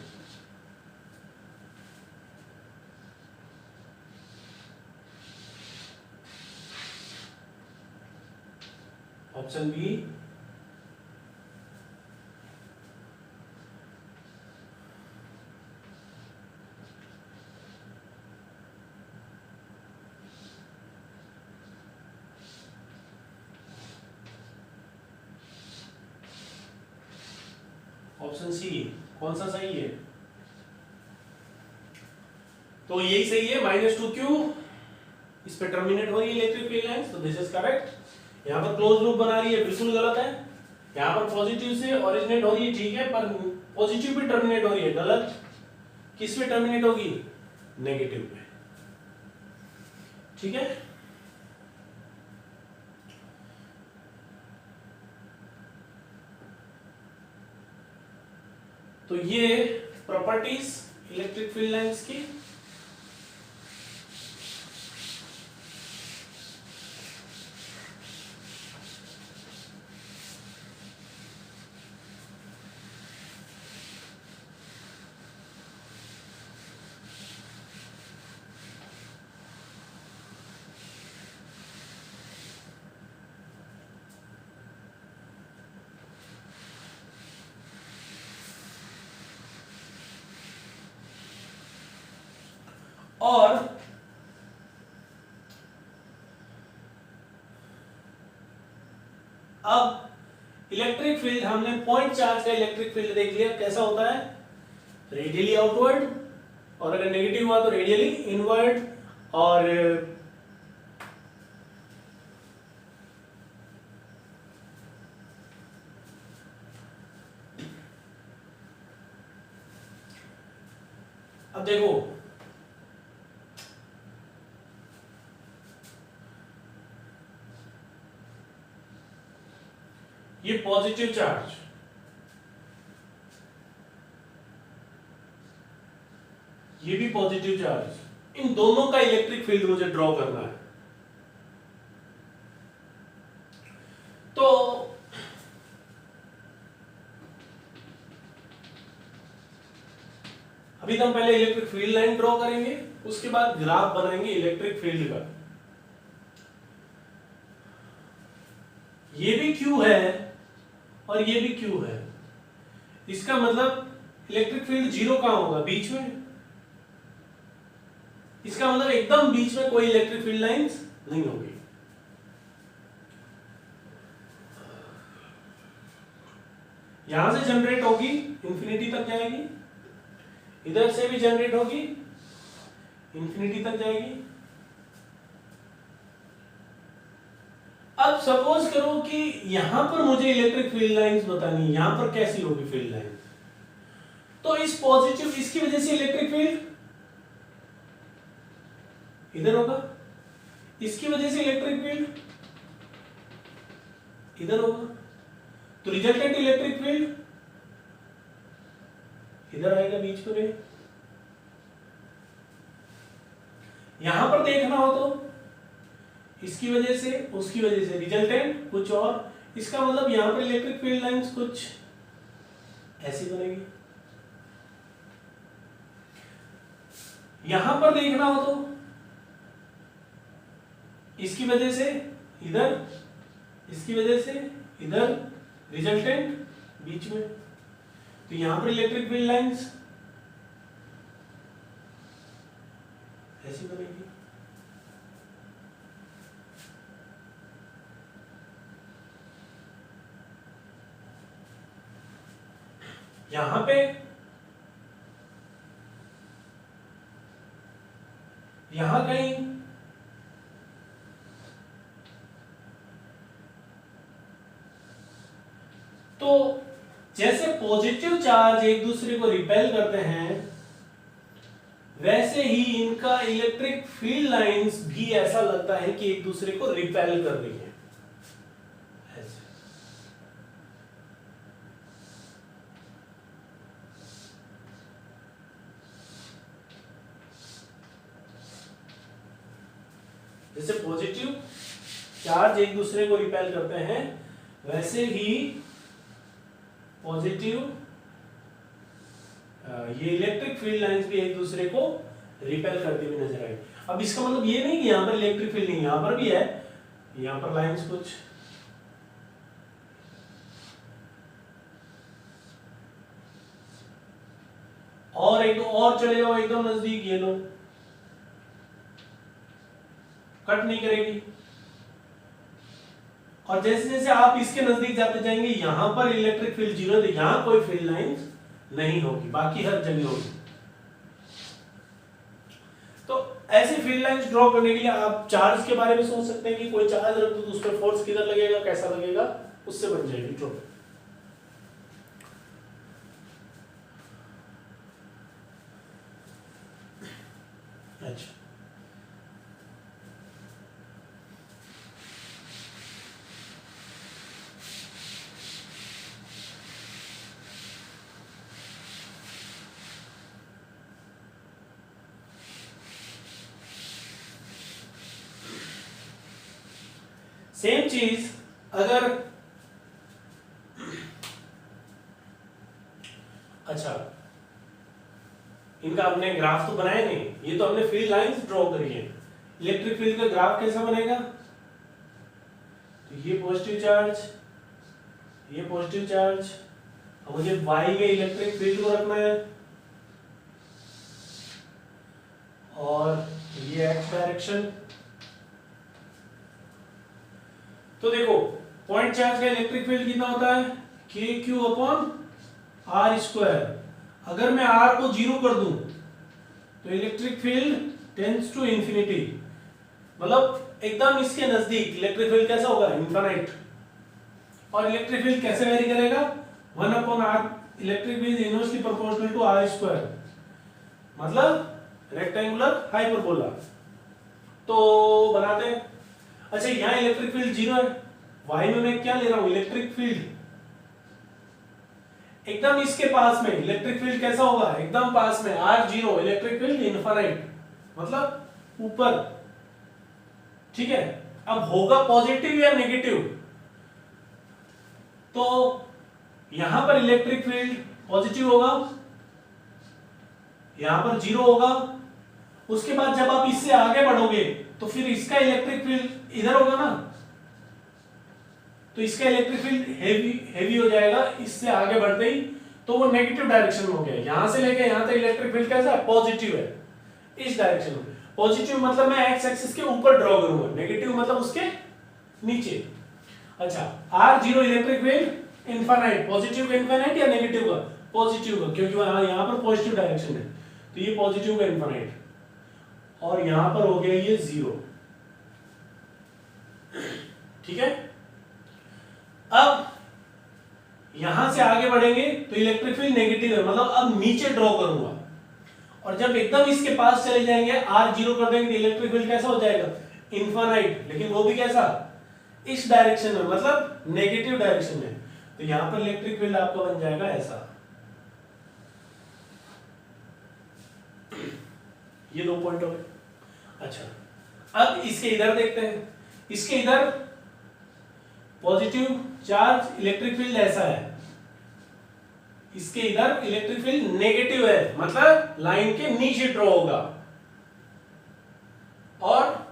option B, option C. कौन सा सही है? तो यही सही है, -2q, इस पे टर्मिनेट हो रही है इलेक्ट्रिक फील्ड लाइंस, तो दिस इज करेक्ट। यहां पर क्लोज लूप बना रही है, बिल्कुल गलत है। यहां पर पॉजिटिव से ओरिजिनेट हो रही है, ठीक है, पर पॉजिटिव पे टर्मिनेट हो रही है, गलत। किस पे टर्मिनेट होगी? नेगेटिव पे, ठीक है। तो ये प्रॉपर्टीज इलेक्ट्रिक फील्ड लाइंस की। और अब इलेक्ट्रिक फील्ड, हमने पॉइंट चार्ज का इलेक्ट्रिक फील्ड देख लिया कैसा होता है, रेडियली आउटवर्ड, और अगर नेगेटिव हुआ तो रेडियली इनवर्ड। और अब देखो ये पॉजिटिव चार्ज, ये भी पॉजिटिव चार्ज, इन दोनों का इलेक्ट्रिक फील्ड मुझे ड्रॉ करना है। तो अभी तो हम पहले इलेक्ट्रिक फील्ड लाइन ड्रॉ करेंगे, उसके बाद ग्राफ बनाएंगे इलेक्ट्रिक फील्ड का। ये भी Q है और ये भी Q है, इसका मतलब इलेक्ट्रिक फील्ड जीरो कहां होगा, बीच में। इसका मतलब एकदम बीच में कोई इलेक्ट्रिक फील्ड लाइंस नहीं होगी। यहां से जनरेट होगी, इंफिनिटी तक जाएगी, इधर से भी जनरेट होगी, इंफिनिटी तक जाएगी। अब सपोज करो कि यहां पर मुझे इलेक्ट्रिक फील्ड लाइंस बतानी है, यहां पर कैसी होगी फील्ड लाइंस, तो इस पॉजिटिव, इसकी वजह से इलेक्ट्रिक फील्ड इधर होगा, इसकी वजह से इलेक्ट्रिक फील्ड इधर होगा, तो रिजल्टेंट इलेक्ट्रिक फील्ड इधर आएगा बीच में। यहां पर देखना हो तो इसकी वजह से, उसकी वजह से, रिजल्टेंट कुछ और, इसका मतलब यहां पर इलेक्ट्रिक फील्ड लाइंस कुछ ऐसी बनेगी। यहां पर देखना हो तो इसकी वजह से इधर, इसकी वजह से इधर, रिजल्टेंट बीच में, तो यहां पर इलेक्ट्रिक फील्ड लाइंस ऐसी बनेगी। यहां पे, यहां कहीं तो जैसे पॉजिटिव चार्ज एक दूसरे को रिपेल करते हैं, वैसे ही इनका इलेक्ट्रिक फील्ड लाइंस भी ऐसा लगता है कि एक दूसरे को रिपेल कर रही है। ऐसे जैसे पॉजिटिव चार्ज एक दूसरे को रिपेल करते हैं, वैसे ही पॉजिटिव ये इलेक्ट्रिक फील्ड लाइंस भी एक दूसरे को रिपेल करती हुई नजर आएगी। अब इसका मतलब ये नहीं कि यहां पर इलेक्ट्रिक फील्ड नहीं, यहां पर भी है, यहां पर लाइंस कुछ और एक और चले जाओ एकदम नजदीक, ये लो, कट नहीं करेगी। और जैसे जैसे आप इसके नजदीक जाते जाएंगे, यहां पर इलेक्ट्रिक फील्ड जीरो, तो यहां कोई फील्ड लाइंस नहीं होगी, बाकी हर जगह होगी। तो ऐसी फील्ड लाइंस ड्रॉ करने के लिए आप चार्ज के बारे में सोच सकते हैं कि कोई चार्ज रख दो तो उस पर फोर्स किधर लगेगा, कैसा लगेगा, उससे बन जाएगी ड्रॉ। अच्छा, सेम चीज अगर, अच्छा इनका हमने ग्राफ तो बनाया नहीं, ये तो हमने फील्ड लाइंस ड्रॉ करी है। इलेक्ट्रिक फील्ड का ग्राफ कैसा बनेगा, तो ये पॉजिटिव चार्ज, ये पॉजिटिव चार्ज, अब मुझे y में इलेक्ट्रिक फील्ड को रखना है, और ये x डायरेक्शन। तो देखो पॉइंट चार्ज का इलेक्ट्रिक फील्ड कितना होता है, के क्यू अपॉन आर स्क्वायर। अगर मैं आर को 0 कर दूं तो electric field tends to infinity, मतलब एकदम इसके नजदीक इलेक्ट्रिक फील्ड कैसा होगा, इनफाइनाइट। और इलेक्ट्रिक फील्ड कैसे वेरी करेगा, 1 upon R, electric field inversely proportional to R square, मतलब रेक्टेंगुलर हाइपरबोला। तो बनाते हैं। अच्छा यहाँ इलेक्ट्रिक फील्ड 0 है, वाई में मैं क्या ले रहा हूं, इलेक्ट्रिक फील्ड एकदम इसके पास में, इलेक्ट्रिक फील्ड कैसा होगा, एकदम पास में, आर 0, इलेक्ट्रिक फील्ड इनफाइनाइट, मतलब ऊपर। ठीक है, अब होगा पॉजिटिव या नेगेटिव, तो यहां पर इलेक्ट्रिक फील्ड पॉजिटिव होगा, यहां पर 0 होगा। उसके बाद जब आप इससे आगे बढ़ोगे तो फिर इसका इलेक्ट्रिक फील्ड इधर होगा ना, तो इसका इलेक्ट्रिक फील्ड हेवी हो जाएगा इससे आगे बढ़ते ही, तो वो नेगेटिव डायरेक्शन में हो गया। यहां से लेके यहां तक इलेक्ट्रिक फील्ड कैसा है, पॉजिटिव है, इस डायरेक्शन में। पॉजिटिव मतलब मैं एक्स एक्सिस के ऊपर ड्रॉ करूंगा, नेगेटिव मतलब उसके नीचे। अच्छा R0 electric field infinite, positive का इनफाइनाइट या नेगेटिव का, पॉजिटिव का, क्योंकि यहां पर पॉजिटिव डायरेक्शन है, तो ये पॉजिटिव का इनफाइनाइट, और यहां पर हो गया ये 0। ठीक है, अब यहां से आगे बढ़ेंगे तो इलेक्ट्रिक फील्ड नेगेटिव है, मतलब अब नीचे ड्रॉ करूंगा, और जब एकदम इसके पास चले जाएंगे, R0 कर देंगे, इलेक्ट्रिक फील्ड कैसा हो जाएगा, इनफाइनाइट, लेकिन वो भी कैसा, इस डायरेक्शन में, मतलब नेगेटिव डायरेक्शन में। तो यहां पर इलेक्ट्रिक फील्ड आपका बन जाएगा ऐसा। ये 2 पॉइंट हो गए। अच्छा अब इसके इधर देखते हैं, इसके इधर पॉजिटिव चार्ज इलेक्ट्रिक फील्ड ऐसा है, इसके इधर इलेक्ट्रिक फील्ड नेगेटिव है, मतलब लाइन के नीचे ड्रॉ होगा, और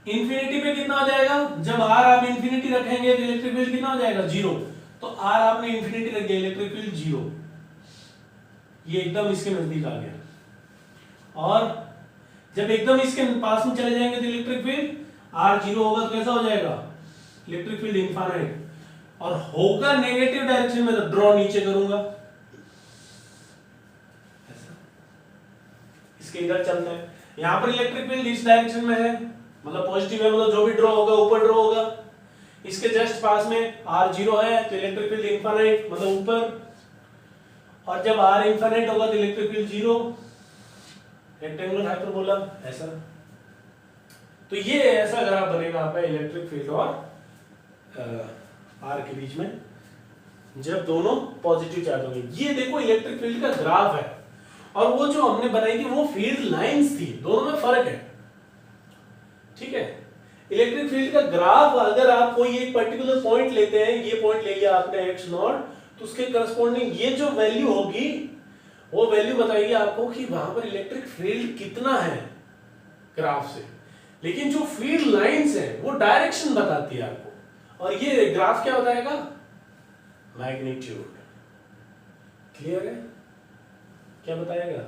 इंफिनिटी पे कितना हो जाएगा, जब आर आप इंफिनिटी रखेंगे तो इलेक्ट्रिक फील्ड कितना हो जाएगा, 0। तो आर आपने इंफिनिटी रख दिया, इलेक्ट्रिक फील्ड 0, ये एकदम इसके नजदीक आ गया। और जब एकदम इसके पास में चले जाएंगे तो इलेक्ट्रिक फील्ड R0 होगा, तो कैसा हो जाएगा, इलेक्ट्रिक फील्ड इनफाइनाइट, और होगा नेगेटिव डायरेक्शन में, तो ड्रॉ नीचे करूंगा ऐसा। इसके इधर चलते हैं, यहां पर इलेक्ट्रिक फील्ड इस डायरेक्शन में है, मतलब पॉजिटिव है, मतलब जो भी ड्रॉ होगा ऊपर ड्रॉ होगा। इसके जस्ट पास में R0 है, तो इलेक्ट्रिक फील्ड इनफाइनाइट, मतलब ऊपर, और जब R इनफाइनाइट होगा तो इलेक्ट्रिक फील्ड 0, रेक्टेंगुलर हाइपरबोला ऐसा। तो ये ऐसा ग्राफ बनेगा आपका इलेक्ट्रिक फील्ड और आर के बीच में, जब दोनों पॉजिटिव चार्ज होंगे। ये देखो इलेक्ट्रिक फील्ड का ग्राफ है, और वो जो हमने बनाई थी वो फील्ड लाइंस थी, दोनों में फर्क है। ठीक है, इलेक्ट्रिक फील्ड का ग्राफ, अगर आप कोई एक पर्टिकुलर पॉइंट लेते हैं, ये पॉइंट ले लिया आपने x0, तो उसके करस्पॉन्डिंग ये जो वैल्यू होगी, वो वैल्यू बताएगी आपको कि वहां पर इलेक्ट्रिक फील्ड कितना है ग्राफ से। लेकिन जो फील्ड लाइंस है वो डायरेक्शन बताती है आपको, और ये ग्राफ क्या बताएगा, मैग्नीट्यूड। क्लियर है, क्या बताएगा,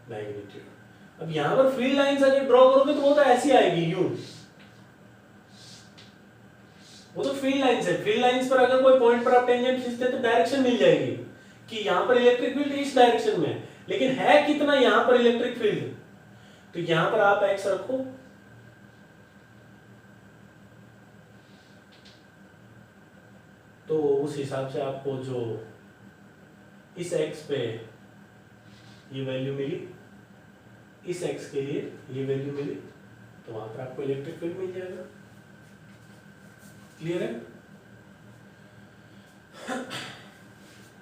मैग्नीट्यूड। अब यहां पर फील्ड लाइंस अगर ड्रॉ करोगे तो वो तो ऐसी आएगी, यूं, वो तो फील्ड लाइंस है। फील्ड लाइंस पर अगर कोई पॉइंट पर आप टेंजेंट खींचते हैं तो डायरेक्शन मिल जाएगी कि यहां पर इलेक्ट्रिक फील्ड इस डायरेक्शन में है, लेकिन है कितना यहां पर इलेक्ट्रिक फील्ड, तो यहां पर आप एक्स रखो, तो उस हिसाब से आपको जो इस एक्स पे ये वैल्यू मिली, इस एक्स के लिए ये वैल्यू मिली, तो वहां पर आपको इलेक्ट्रिक फील्ड मिल जाएगा। क्लियर है,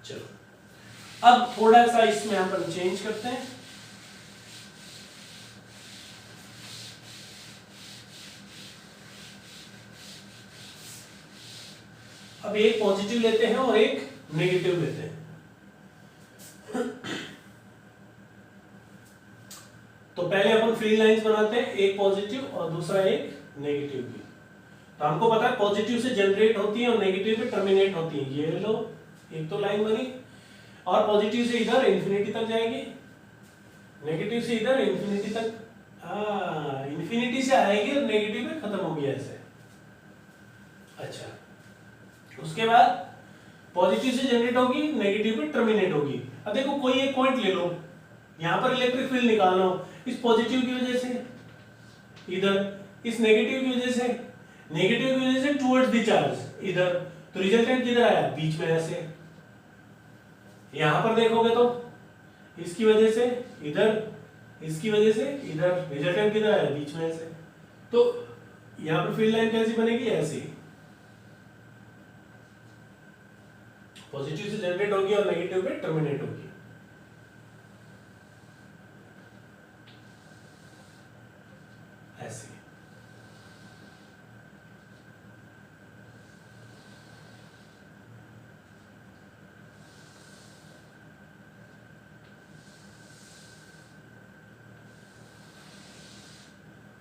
चलो अब थोड़ा सा इसमें यहां पर चेंज करते हैं। अब एक पॉजिटिव लेते हैं और एक नेगेटिव लेते हैं। तो पहले अपन फील्ड लाइंस बनाते हैं, एक पॉजिटिव और दूसरा एक नेगेटिव की। तो हमको पता है पॉजिटिव से जनरेट होती है और नेगेटिव पे टर्मिनेट होती है। ये लो, एक तो लाइन बनी, और पॉजिटिव से इधर इंफिनिटी तक जाएगी, नेगेटिव से इधर इंफिनिटी तक, इंफिनिटी से आएगी और नेगेटिव पे खत्म होगी ऐसे। अच्छा, उसके बाद पॉजिटिव से जनरेट होगी, नेगेटिव पे टर्मिनेट होगी। अब देखो कोई एक पॉइंट ले लो, यहां पर इलेक्ट्रिक फील्ड निकालना हो, इस पॉजिटिव की वजह से इधर, इस नेगेटिव की वजह से, नेगेटिव की वजह से टुवर्ड्स द चार्ज इधर, तो रिजल्टेंट किधर आया, बीच में ऐसे। यहां पर देखोगे तो इसकी वजह से इधर, इसकी वजह से इधर, रिजल्टेंट किधर आया, बीच में ऐसे। तो यहां पर फील्ड लाइन कैसी बनेगी, ऐसी, पॉजिटिव से जनरेट होगी और नेगेटिव पे टर्मिनेट होगी। ऐसे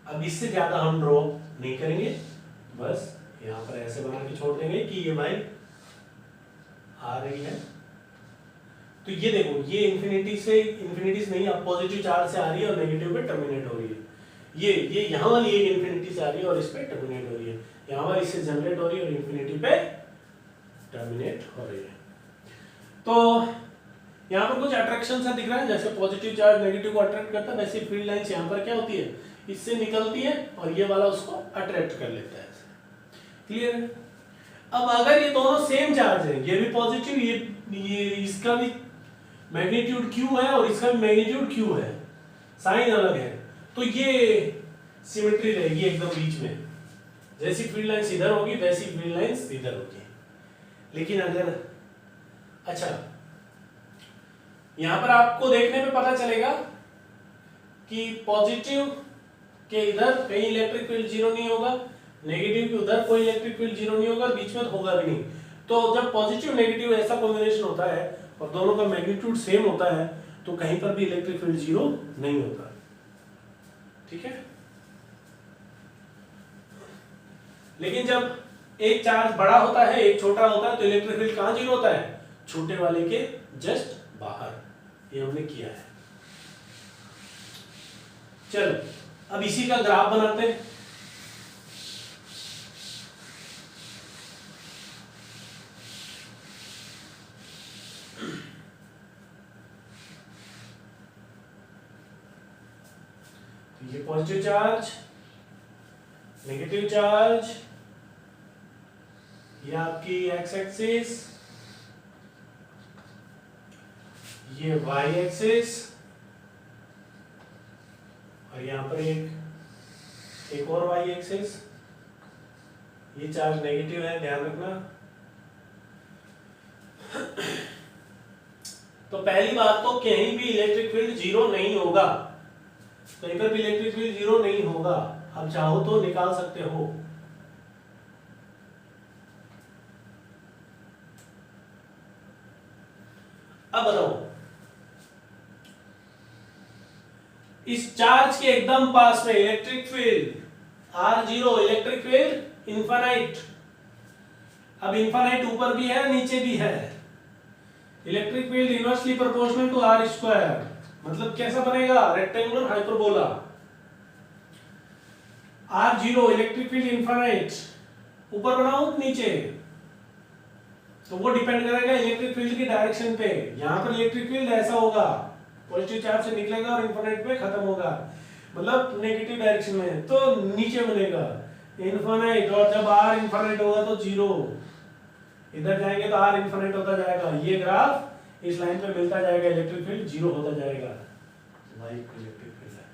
अब इससे ज्यादा हम ड्रॉ नहीं करेंगे, बस यहां पर ऐसे बना के छोड़ देंगे कि ये भाई आ रही है। तो ये देखो, ये इंफिनिटी से नहीं, अब पॉजिटिव चार्ज से आ रही है और नेगेटिव पे टर्मिनेट हो रही है। ये यहाँ वाली एक इंफिनिटी से आ रही है और इस पे टर्मिनेट हो रही है, यहाँ वाली इससे जनरेट हो रही है और इंफिनिटी पे टर्मिनेट हो रही है। तो यहाँ पर कुछ अट्रैक्शन सा दिख रहा है, जैसे पॉजिटिव चार्ज नेगेटिव को अट्रैक्ट करता है, वैसे फील्ड लाइंस यहाँ पर क्या होती है, इससे निकलती है और ये वाला उसको अट्रैक्ट कर लेता है। क्लियर है? अब अगर ये दोनों सेम चार्ज है, ये भी पॉजिटिव, ये इसका भी मैग्नीट्यूड Q है और इसका भी मैग्नीट्यूड Q है, साइन अलग है, तो ये सिमेट्री रहेगी एकदम बीच में। जैसी फील्ड लाइंस इधर होगी वैसी फील्ड लाइंस इधर होगी। लेकिन अगर, अच्छा, यहां पर आपको देखने पे पता चलेगा कि पॉजिटिव के इधर कहीं इलेक्ट्रिक फील्ड जीरो नहीं होगा, नेगेटिव के उधर कोई इलेक्ट्रिक फील्ड जीरो नहीं होगा, बीच में होगा भी नहीं। तो जब पॉजिटिव नेगेटिव ऐसा कॉम्बिनेशन होता है और दोनों का मैग्नीट्यूड सेम होता है, तो कहीं पर भी इलेक्ट्रिक फील्ड जीरो नहीं होता। ठीक है? लेकिन जब एक चार्ज बड़ा होता है, एक छोटा होता है, तो इलेक्ट्रिक फील्ड कहां जीरो होता है, छोटे वाले के जस्ट बाहर। ये हमने किया है। चलो अब इसी का ग्राफ बनाते हैं। ये पॉजिटिव चार्ज, नेगेटिव चार्ज, ये आपकी एक्स एक्सिस, ये वाई एक्सिस, और यहां पर एक और वाई एक्सिस। ये चार्ज नेगेटिव है, ध्यान रखना। तो पहली बात तो कहीं भी इलेक्ट्रिक फील्ड जीरो नहीं होगा, कहीं पर भी इलेक्ट्रिक फील्ड जीरो नहीं होगा। अब चाहो तो निकाल सकते हो। अब बताओ, इस चार्ज के एकदम पास में electric field R0, electric field infinite. अब इनफाइनाइट ऊपर भी है नीचे भी है। Electric field inversely proportional to R square, मतलब कैसा बनेगा, rectangular hyperbola. R0 electric field infinite, ऊपर बनाऊं नीचे, तो वो डिपेंड करेगा इलेक्ट्रिक फील्ड की डायरेक्शन पे। यहां पर इलेक्ट्रिक फील्ड ऐसा होगा, पॉजिटिव चार्ज से निकलेगा और इनफाइनाइट पे खत्म होगा, मतलब नेगेटिव डायरेक्शन में, तो नीचे बनेगा इनफाइनाइट। और जब R इनफाइनाइट होगा तो जीरो, इधर जाएंगे तो R इनफाइनाइट होता जाएगा। ये ग्राफ इस लाइन पे मिलता जाएगा, इलेक्ट्रिक फील्ड जीरो होता जाएगा। लाइक इलेक्ट्रिक फील्ड है,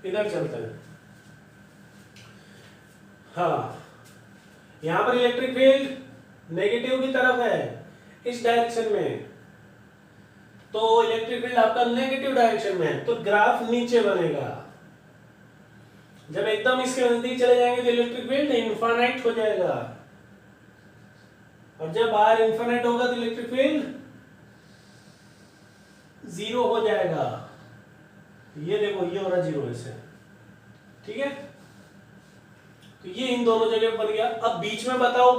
इधर चलते हैं। हाँ, यहां पर इलेक्ट्रिक फील्ड नेगेटिव की तरफ है इस डायरेक्शन में, तो इलेक्ट्रिक फील्ड आपका नेगेटिव डायरेक्शन में है, तो ग्राफ नीचे बनेगा। जब एकदम इसके नजदीक चले जाएंगे तो इलेक्ट्रिक फील्ड इनफाइनाइट हो जाएगा, और जब R इनफाइनाइट होगा तो इलेक्ट्रिक फील्ड जीरो हो जाएगा। ये देखो, ये हो रहा जीरो ऐसे। ठीक है, तो ये इन दोनों जगह बन गया। अब बीच में बताओ,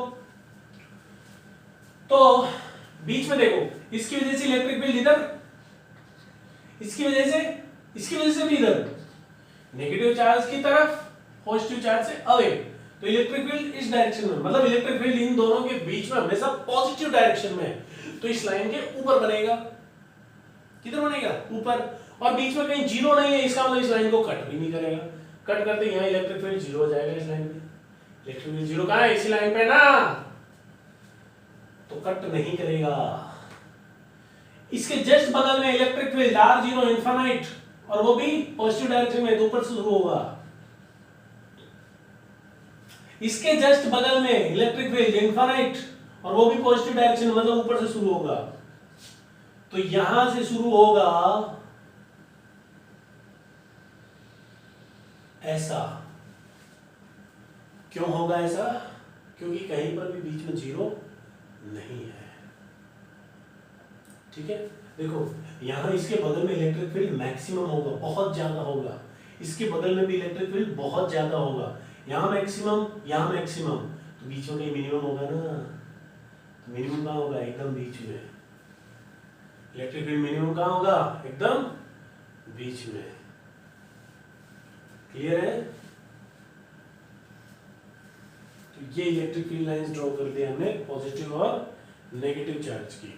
तो बीच में देखो, इसकी वजह से इलेक्ट्रिक फील्ड इधर, इसकी वजह से भी इधर, नेगेटिव चार्ज की तरफ, पॉजिटिव चार्ज से अवे, तो इलेक्ट्रिक फील्ड इस डायरेक्शन में, मतलब इलेक्ट्रिक फील्ड इन दोनों के बीच में हमेशा पॉजिटिव डायरेक्शन में है, तो इस लाइन के ऊपर बनेगा। किधर बनेगा? ऊपर। और बीच में कहीं जीरो नहीं है, इसका मतलब इस लाइन को कट भी नहीं करेगा। कट करते यहाँ इलेक्ट्रिक फील्ड जीरो हो जाएगा। इस लाइन पे इलेक्ट्रिक फील्ड जीरो कहाँ है? इसी लाइन पे ना, तो कट नहीं करेगा। इसके जस्ट बगल में electric field R zero infinite, और वो भी पॉजिटिव डायरेक्शन में, तो ऊपर से शुरू होगा। इसके जस्ट बगल में इलेक्ट्रिक फील्ड इनफाइनाइट, और वो भी पॉजिटिव डायरेक्शन, मतलब ऊपर से शुरू होगा। तो यहां से शुरू होगा ऐसा। क्यों होगा ऐसा? क्योंकि कहीं पर भी बीच में जीरो नहीं है। ठीक है, देखो यहां इसके बगल में इलेक्ट्रिक फील्ड मैक्सिमम होगा, बहुत ज्यादा होगा। इसके बगल में भी इलेक्ट्रिक फील्ड बहुत ज्यादा होगा। यहां मैक्सिमम, यहां मैक्सिमम, तो बीच में कहीं मिनिमम होगा ना। तो मिनिमम कहां होगा? एकदम बीच में। इलेक्ट्रिक फील्ड मिनिमम कहां होगा? एकदम बीच में। क्लियर है? तो ये इलेक्ट्रिक फील्ड लाइंस ड्रॉ कर दिया हमने पॉजिटिव और नेगेटिव चार्ज की।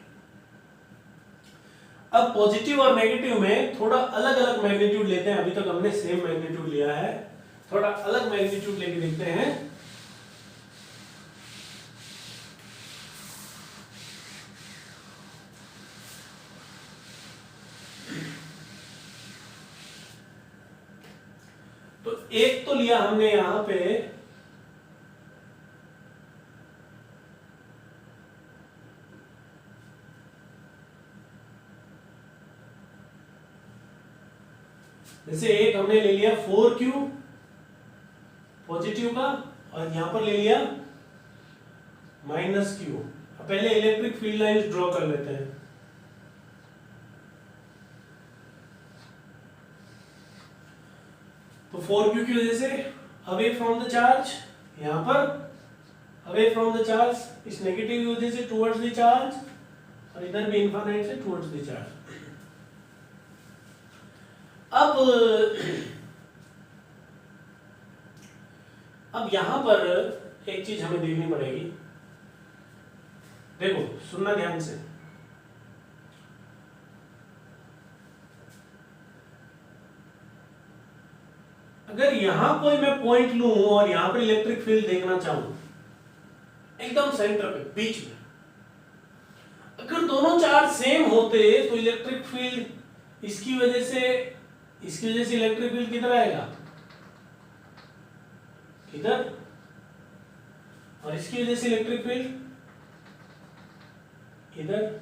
अब पॉजिटिव और नेगेटिव में थोड़ा अलग अलग मैग्नीट्यूड लेते हैं। अभी तक हमने सेम मैग्नीट्यूड लिया है, थोड़ा अलग मैग्नीट्यूड लेके देखते हैं। तो एक तो लिया हमने यहां पे जैसे एक हमने ले लिया 4Q पॉजिटिव का, और यहां पर ले लिया -Q। पहले इलेक्ट्रिक फील्ड लाइंस ड्रॉ कर लेते हैं। तो 4Q की वजह से अवे फ्रॉम द चार्ज, यहां पर अवे फ्रॉम द चार्ज, इस नेगेटिव की वजह से टुवर्ड्स द चार्ज, और इधर भी इनफाइनाइट से टुवर्ड्स द चार्ज। अब यहां पर एक चीज हमें देखनी पड़ेगी। देखो सुनना ध्यान से, अगर यहां कोई मैं पॉइंट लूं और यहां पर इलेक्ट्रिक फील्ड देखना चाहूं एकदम सेंटर पे बीच में, अगर दोनों चार्ज सेम होते तो इलेक्ट्रिक फील्ड इसकी वजह से इलेक्ट्रिक फील्ड किधर आएगा? इधर, और इसकी वजह से इलेक्ट्रिक फील्ड इधर।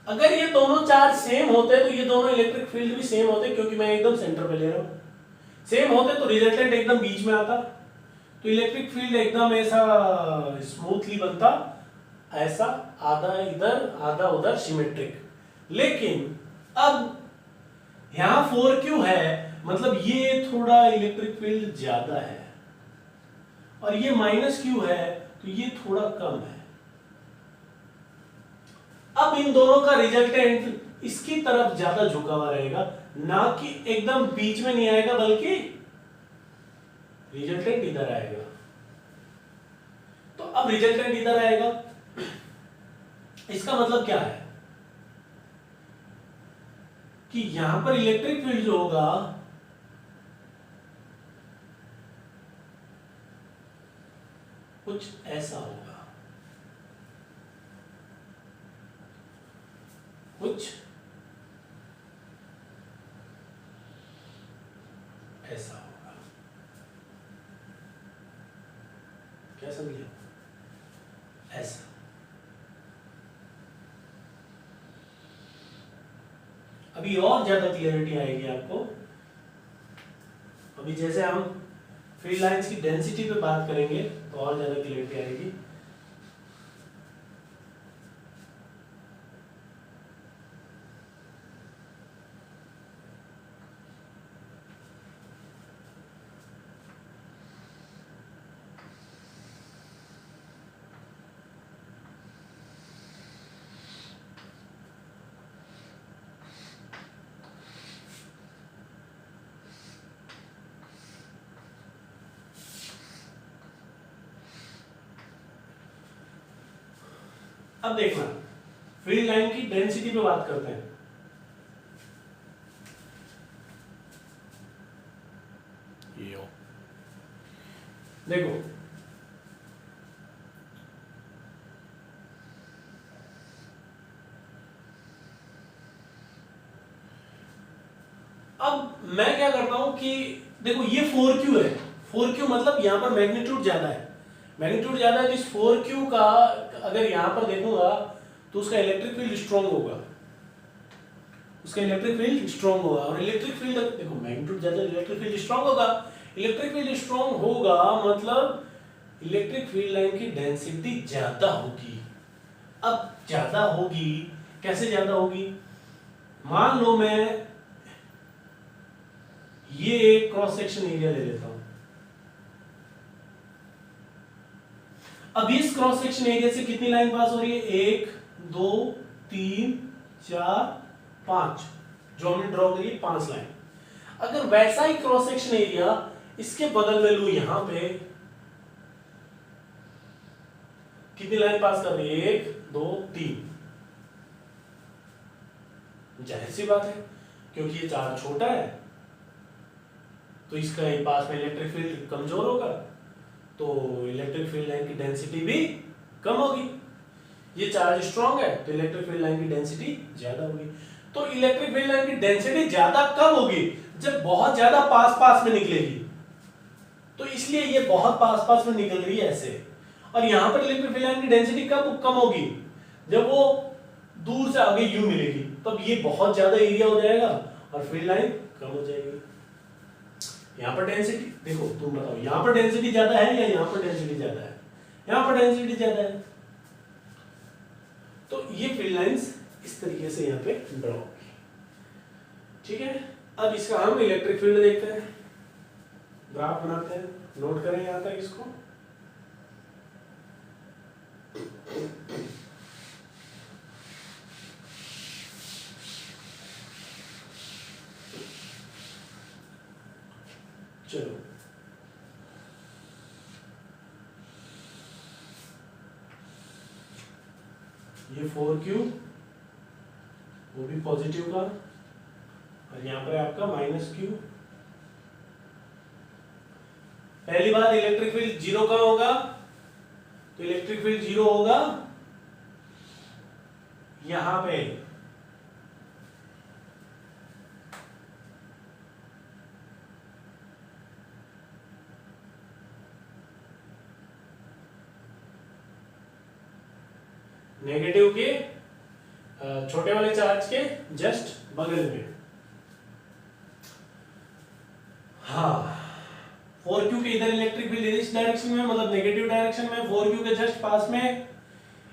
अगर ये दोनों चार्ज सेम होते तो ये दोनों इलेक्ट्रिक फील्ड भी सेम होते, क्योंकि मैं एकदम सेंटर पे ले रहा हूं। सेम होते तो रिजल्टेंट एकदम बीच में आता, तो इलेक्ट्रिक फील्ड एकदम ऐसा स्मूथली बनता, ऐसा आधा इधर आधा उधर सिमेट्रिक। लेकिन अब यहां 4Q है, मतलब ये थोड़ा इलेक्ट्रिक फील्ड ज्यादा है, और ये -Q है तो ये थोड़ा कम है। अब इन दोनों का रिजल्टेंट इसकी तरफ ज्यादा झुका हुआ रहेगा, ना कि एकदम बीच में नहीं आएगा, बल्कि रिजल्टेंट इधर आएगा। तो अब रिजल्टेंट इधर आएगा, इसका मतलब क्या है कि यहां पर इलेक्ट्रिक फील्ड जो होगा कुछ ऐसा होगा, कुछ ऐसा होगा। क्या समझे? ऐसा। अभी और ज्यादा क्लियरिटी आएगी आपको। अभी जैसे हम फील्ड लाइंस की डेंसिटी पे बात करेंगे तो और ज्यादा क्लियरिटी आएगी। अब देखना फील्ड लाइन की डेंसिटी पे बात करते हैं। देखो अब मैं क्या करता हूं कि देखो ये 4Q है, 4Q मतलब यहां पर मैग्नीट्यूड ज्यादा है, मैग्नीट्यूड ज्यादा है, तो इस 4Q का अगर यहां पर देखूंगा तो उसका इलेक्ट्रिक फील्ड स्ट्रांग होगा, उसका इलेक्ट्रिक फील्ड स्ट्रांग होगा। और इलेक्ट्रिक फील्ड देखो मैग्नीट्यूड ज्यादा, इलेक्ट्रिक फील्ड स्ट्रांग होगा, इलेक्ट्रिक फील्ड स्ट्रांग होगा मतलब इलेक्ट्रिक फील्ड लाइन की डेंसिटी ज्यादा होगी। अब ज्यादा होगी, कैसे ज्यादा होगी? मान लो मैं ये एक क्रॉस सेक्शन एरिया ले लेता हूं। अब इस क्रॉस सेक्शन एरिया से कितनी लाइन पास हो रही है? 1 2 3 4 5, जो हमने ड्रॉ करी 5 लाइन। अगर वैसा ही क्रॉस सेक्शन एरिया इसके बदल में लू, यहां पे कितनी लाइन पास कर रही है? 1 2 3। जाहिर सी बात है क्योंकि ये चार्ज छोटा है तो इसका पास में इलेक्ट्रिक फील्ड कमजोर होगा, तो इलेक्ट्रिक फील्ड लाइन की डेंसिटी भी कम होगी। ये चार्ज स्ट्रांग है तो इलेक्ट्रिक फील्ड लाइन की डेंसिटी ज्यादा होगी। तो इलेक्ट्रिक फील्ड लाइन की डेंसिटी ज्यादा कब होगी? जब बहुत ज्यादा पास पास में निकलेगी। तो इसलिए ये बहुत पास पास में निकल रही है ऐसे। और यहां पर इलेक्ट्रिक फील्ड लाइन की डेंसिटी कब कम होगी? जब वो दूर से आगे यूं मिलेगी, तब ये बहुत ज्यादा एरिया हो जाएगा और फील्ड लाइन कम हो जाएगी। यहां पर डेंसिटी देखो, तुम बताओ यहां पर डेंसिटी ज्यादा है या यहां पर डेंसिटी ज्यादा है? यहां पर डेंसिटी ज्यादा है। तो ये फील्ड लाइंस इस तरीके से यहां पे ड्रॉ होगी। ठीक है, अब इसका हम इलेक्ट्रिक फील्ड देखते हैं, ग्राफ बनाते हैं, नोट करें यहां तक इसको। चलो ये 4Q वो भी पॉजिटिव का, और यहां पर आपका -Q। पहली बात, इलेक्ट्रिक फील्ड जीरो कहां होगा? तो इलेक्ट्रिक फील्ड जीरो होगा यहां पे, नेगेटिव के छोटे वाले चार्ज के जस्ट बगल में। हाँ, 4Q के इधर इलेक्ट्रिक फील्ड इस डायरेक्शन में, मतलब नेगेटिव डायरेक्शन में, 4Q के जस्ट पास में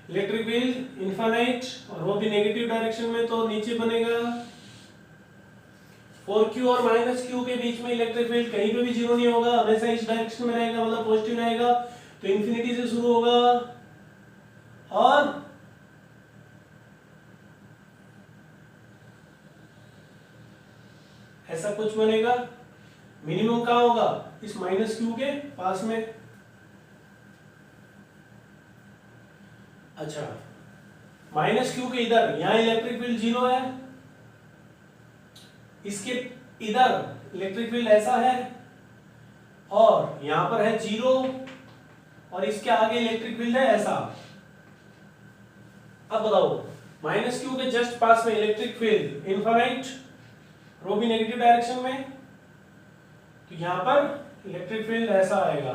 इलेक्ट्रिक फील्ड इनफाइनाइट, और वो भी नेगेटिव डायरेक्शन में, तो नीचे बनेगा 4Q और -Q के बीच में इलेक्ट्रिक फील्ड कहीं पे भी जीरो नहीं होगा, हमेशा इस डायरेक्शन में रहेगा, मतलब पॉजिटिव रहेगा। तो इंफिनिटी से शुरू होगा और ऐसा कुछ बनेगा। मिनिमम कहां होगा? इस -Q के पास में। अच्छा, -Q के इधर, यहां इलेक्ट्रिक फील्ड जीरो है, इसके इधर इलेक्ट्रिक फील्ड ऐसा है, और यहां पर है जीरो, और इसके आगे इलेक्ट्रिक फील्ड है ऐसा। अब बताओ, -Q के जस्ट पास में इलेक्ट्रिक फील्ड इनफाइनाइट, रो भी नेगेटिव डायरेक्शन में, तो यहां पर इलेक्ट्रिक फील्ड ऐसा आएगा,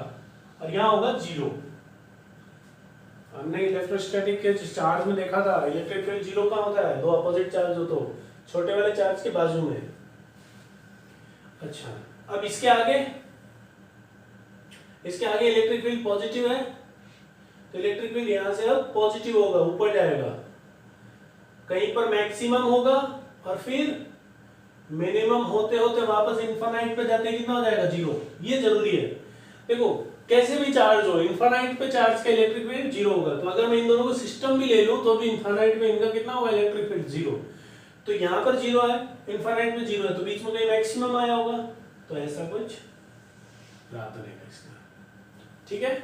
और यहां होगा जीरो। हमने इलेक्ट्रोस्टैटिक के चार्ज में देखा था, इलेक्ट्रिक फील्ड जीरो कहां होता है? दो अपोजिट चार्ज हो तो छोटे वाले चार्ज के बाजू में। अच्छा, अब इसके आगे इलेक्ट्रिक फील्ड पॉजिटिव है, तो इलेक्ट्रिक फील्ड यहां से अब पॉजिटिव होगा, ऊपर जाएगा, कहीं पर मैक्सिमम होगा, और फिर मिनिमम होते होते वापस इनफाइनाइट पे जाते कितना हो जाएगा? जीरो। ये जरूरी है। देखो, कैसे भी चार्ज हो, इनफाइनाइट पे चार्ज का इलेक्ट्रिक फील्ड जीरो होगा। तो अगर मैं इन दोनों को सिस्टम भी ले लूं तो भी इनफाइनाइट पे इनका कितना होगा? Electric field zero. तो यहां पर जीरो है, इनफाइनाइट में जीरो है, तो बीच में कहीं मैक्सिमम आया होगा, तो ऐसा कुछ प्राप्त नहीं इसका। ठीक है।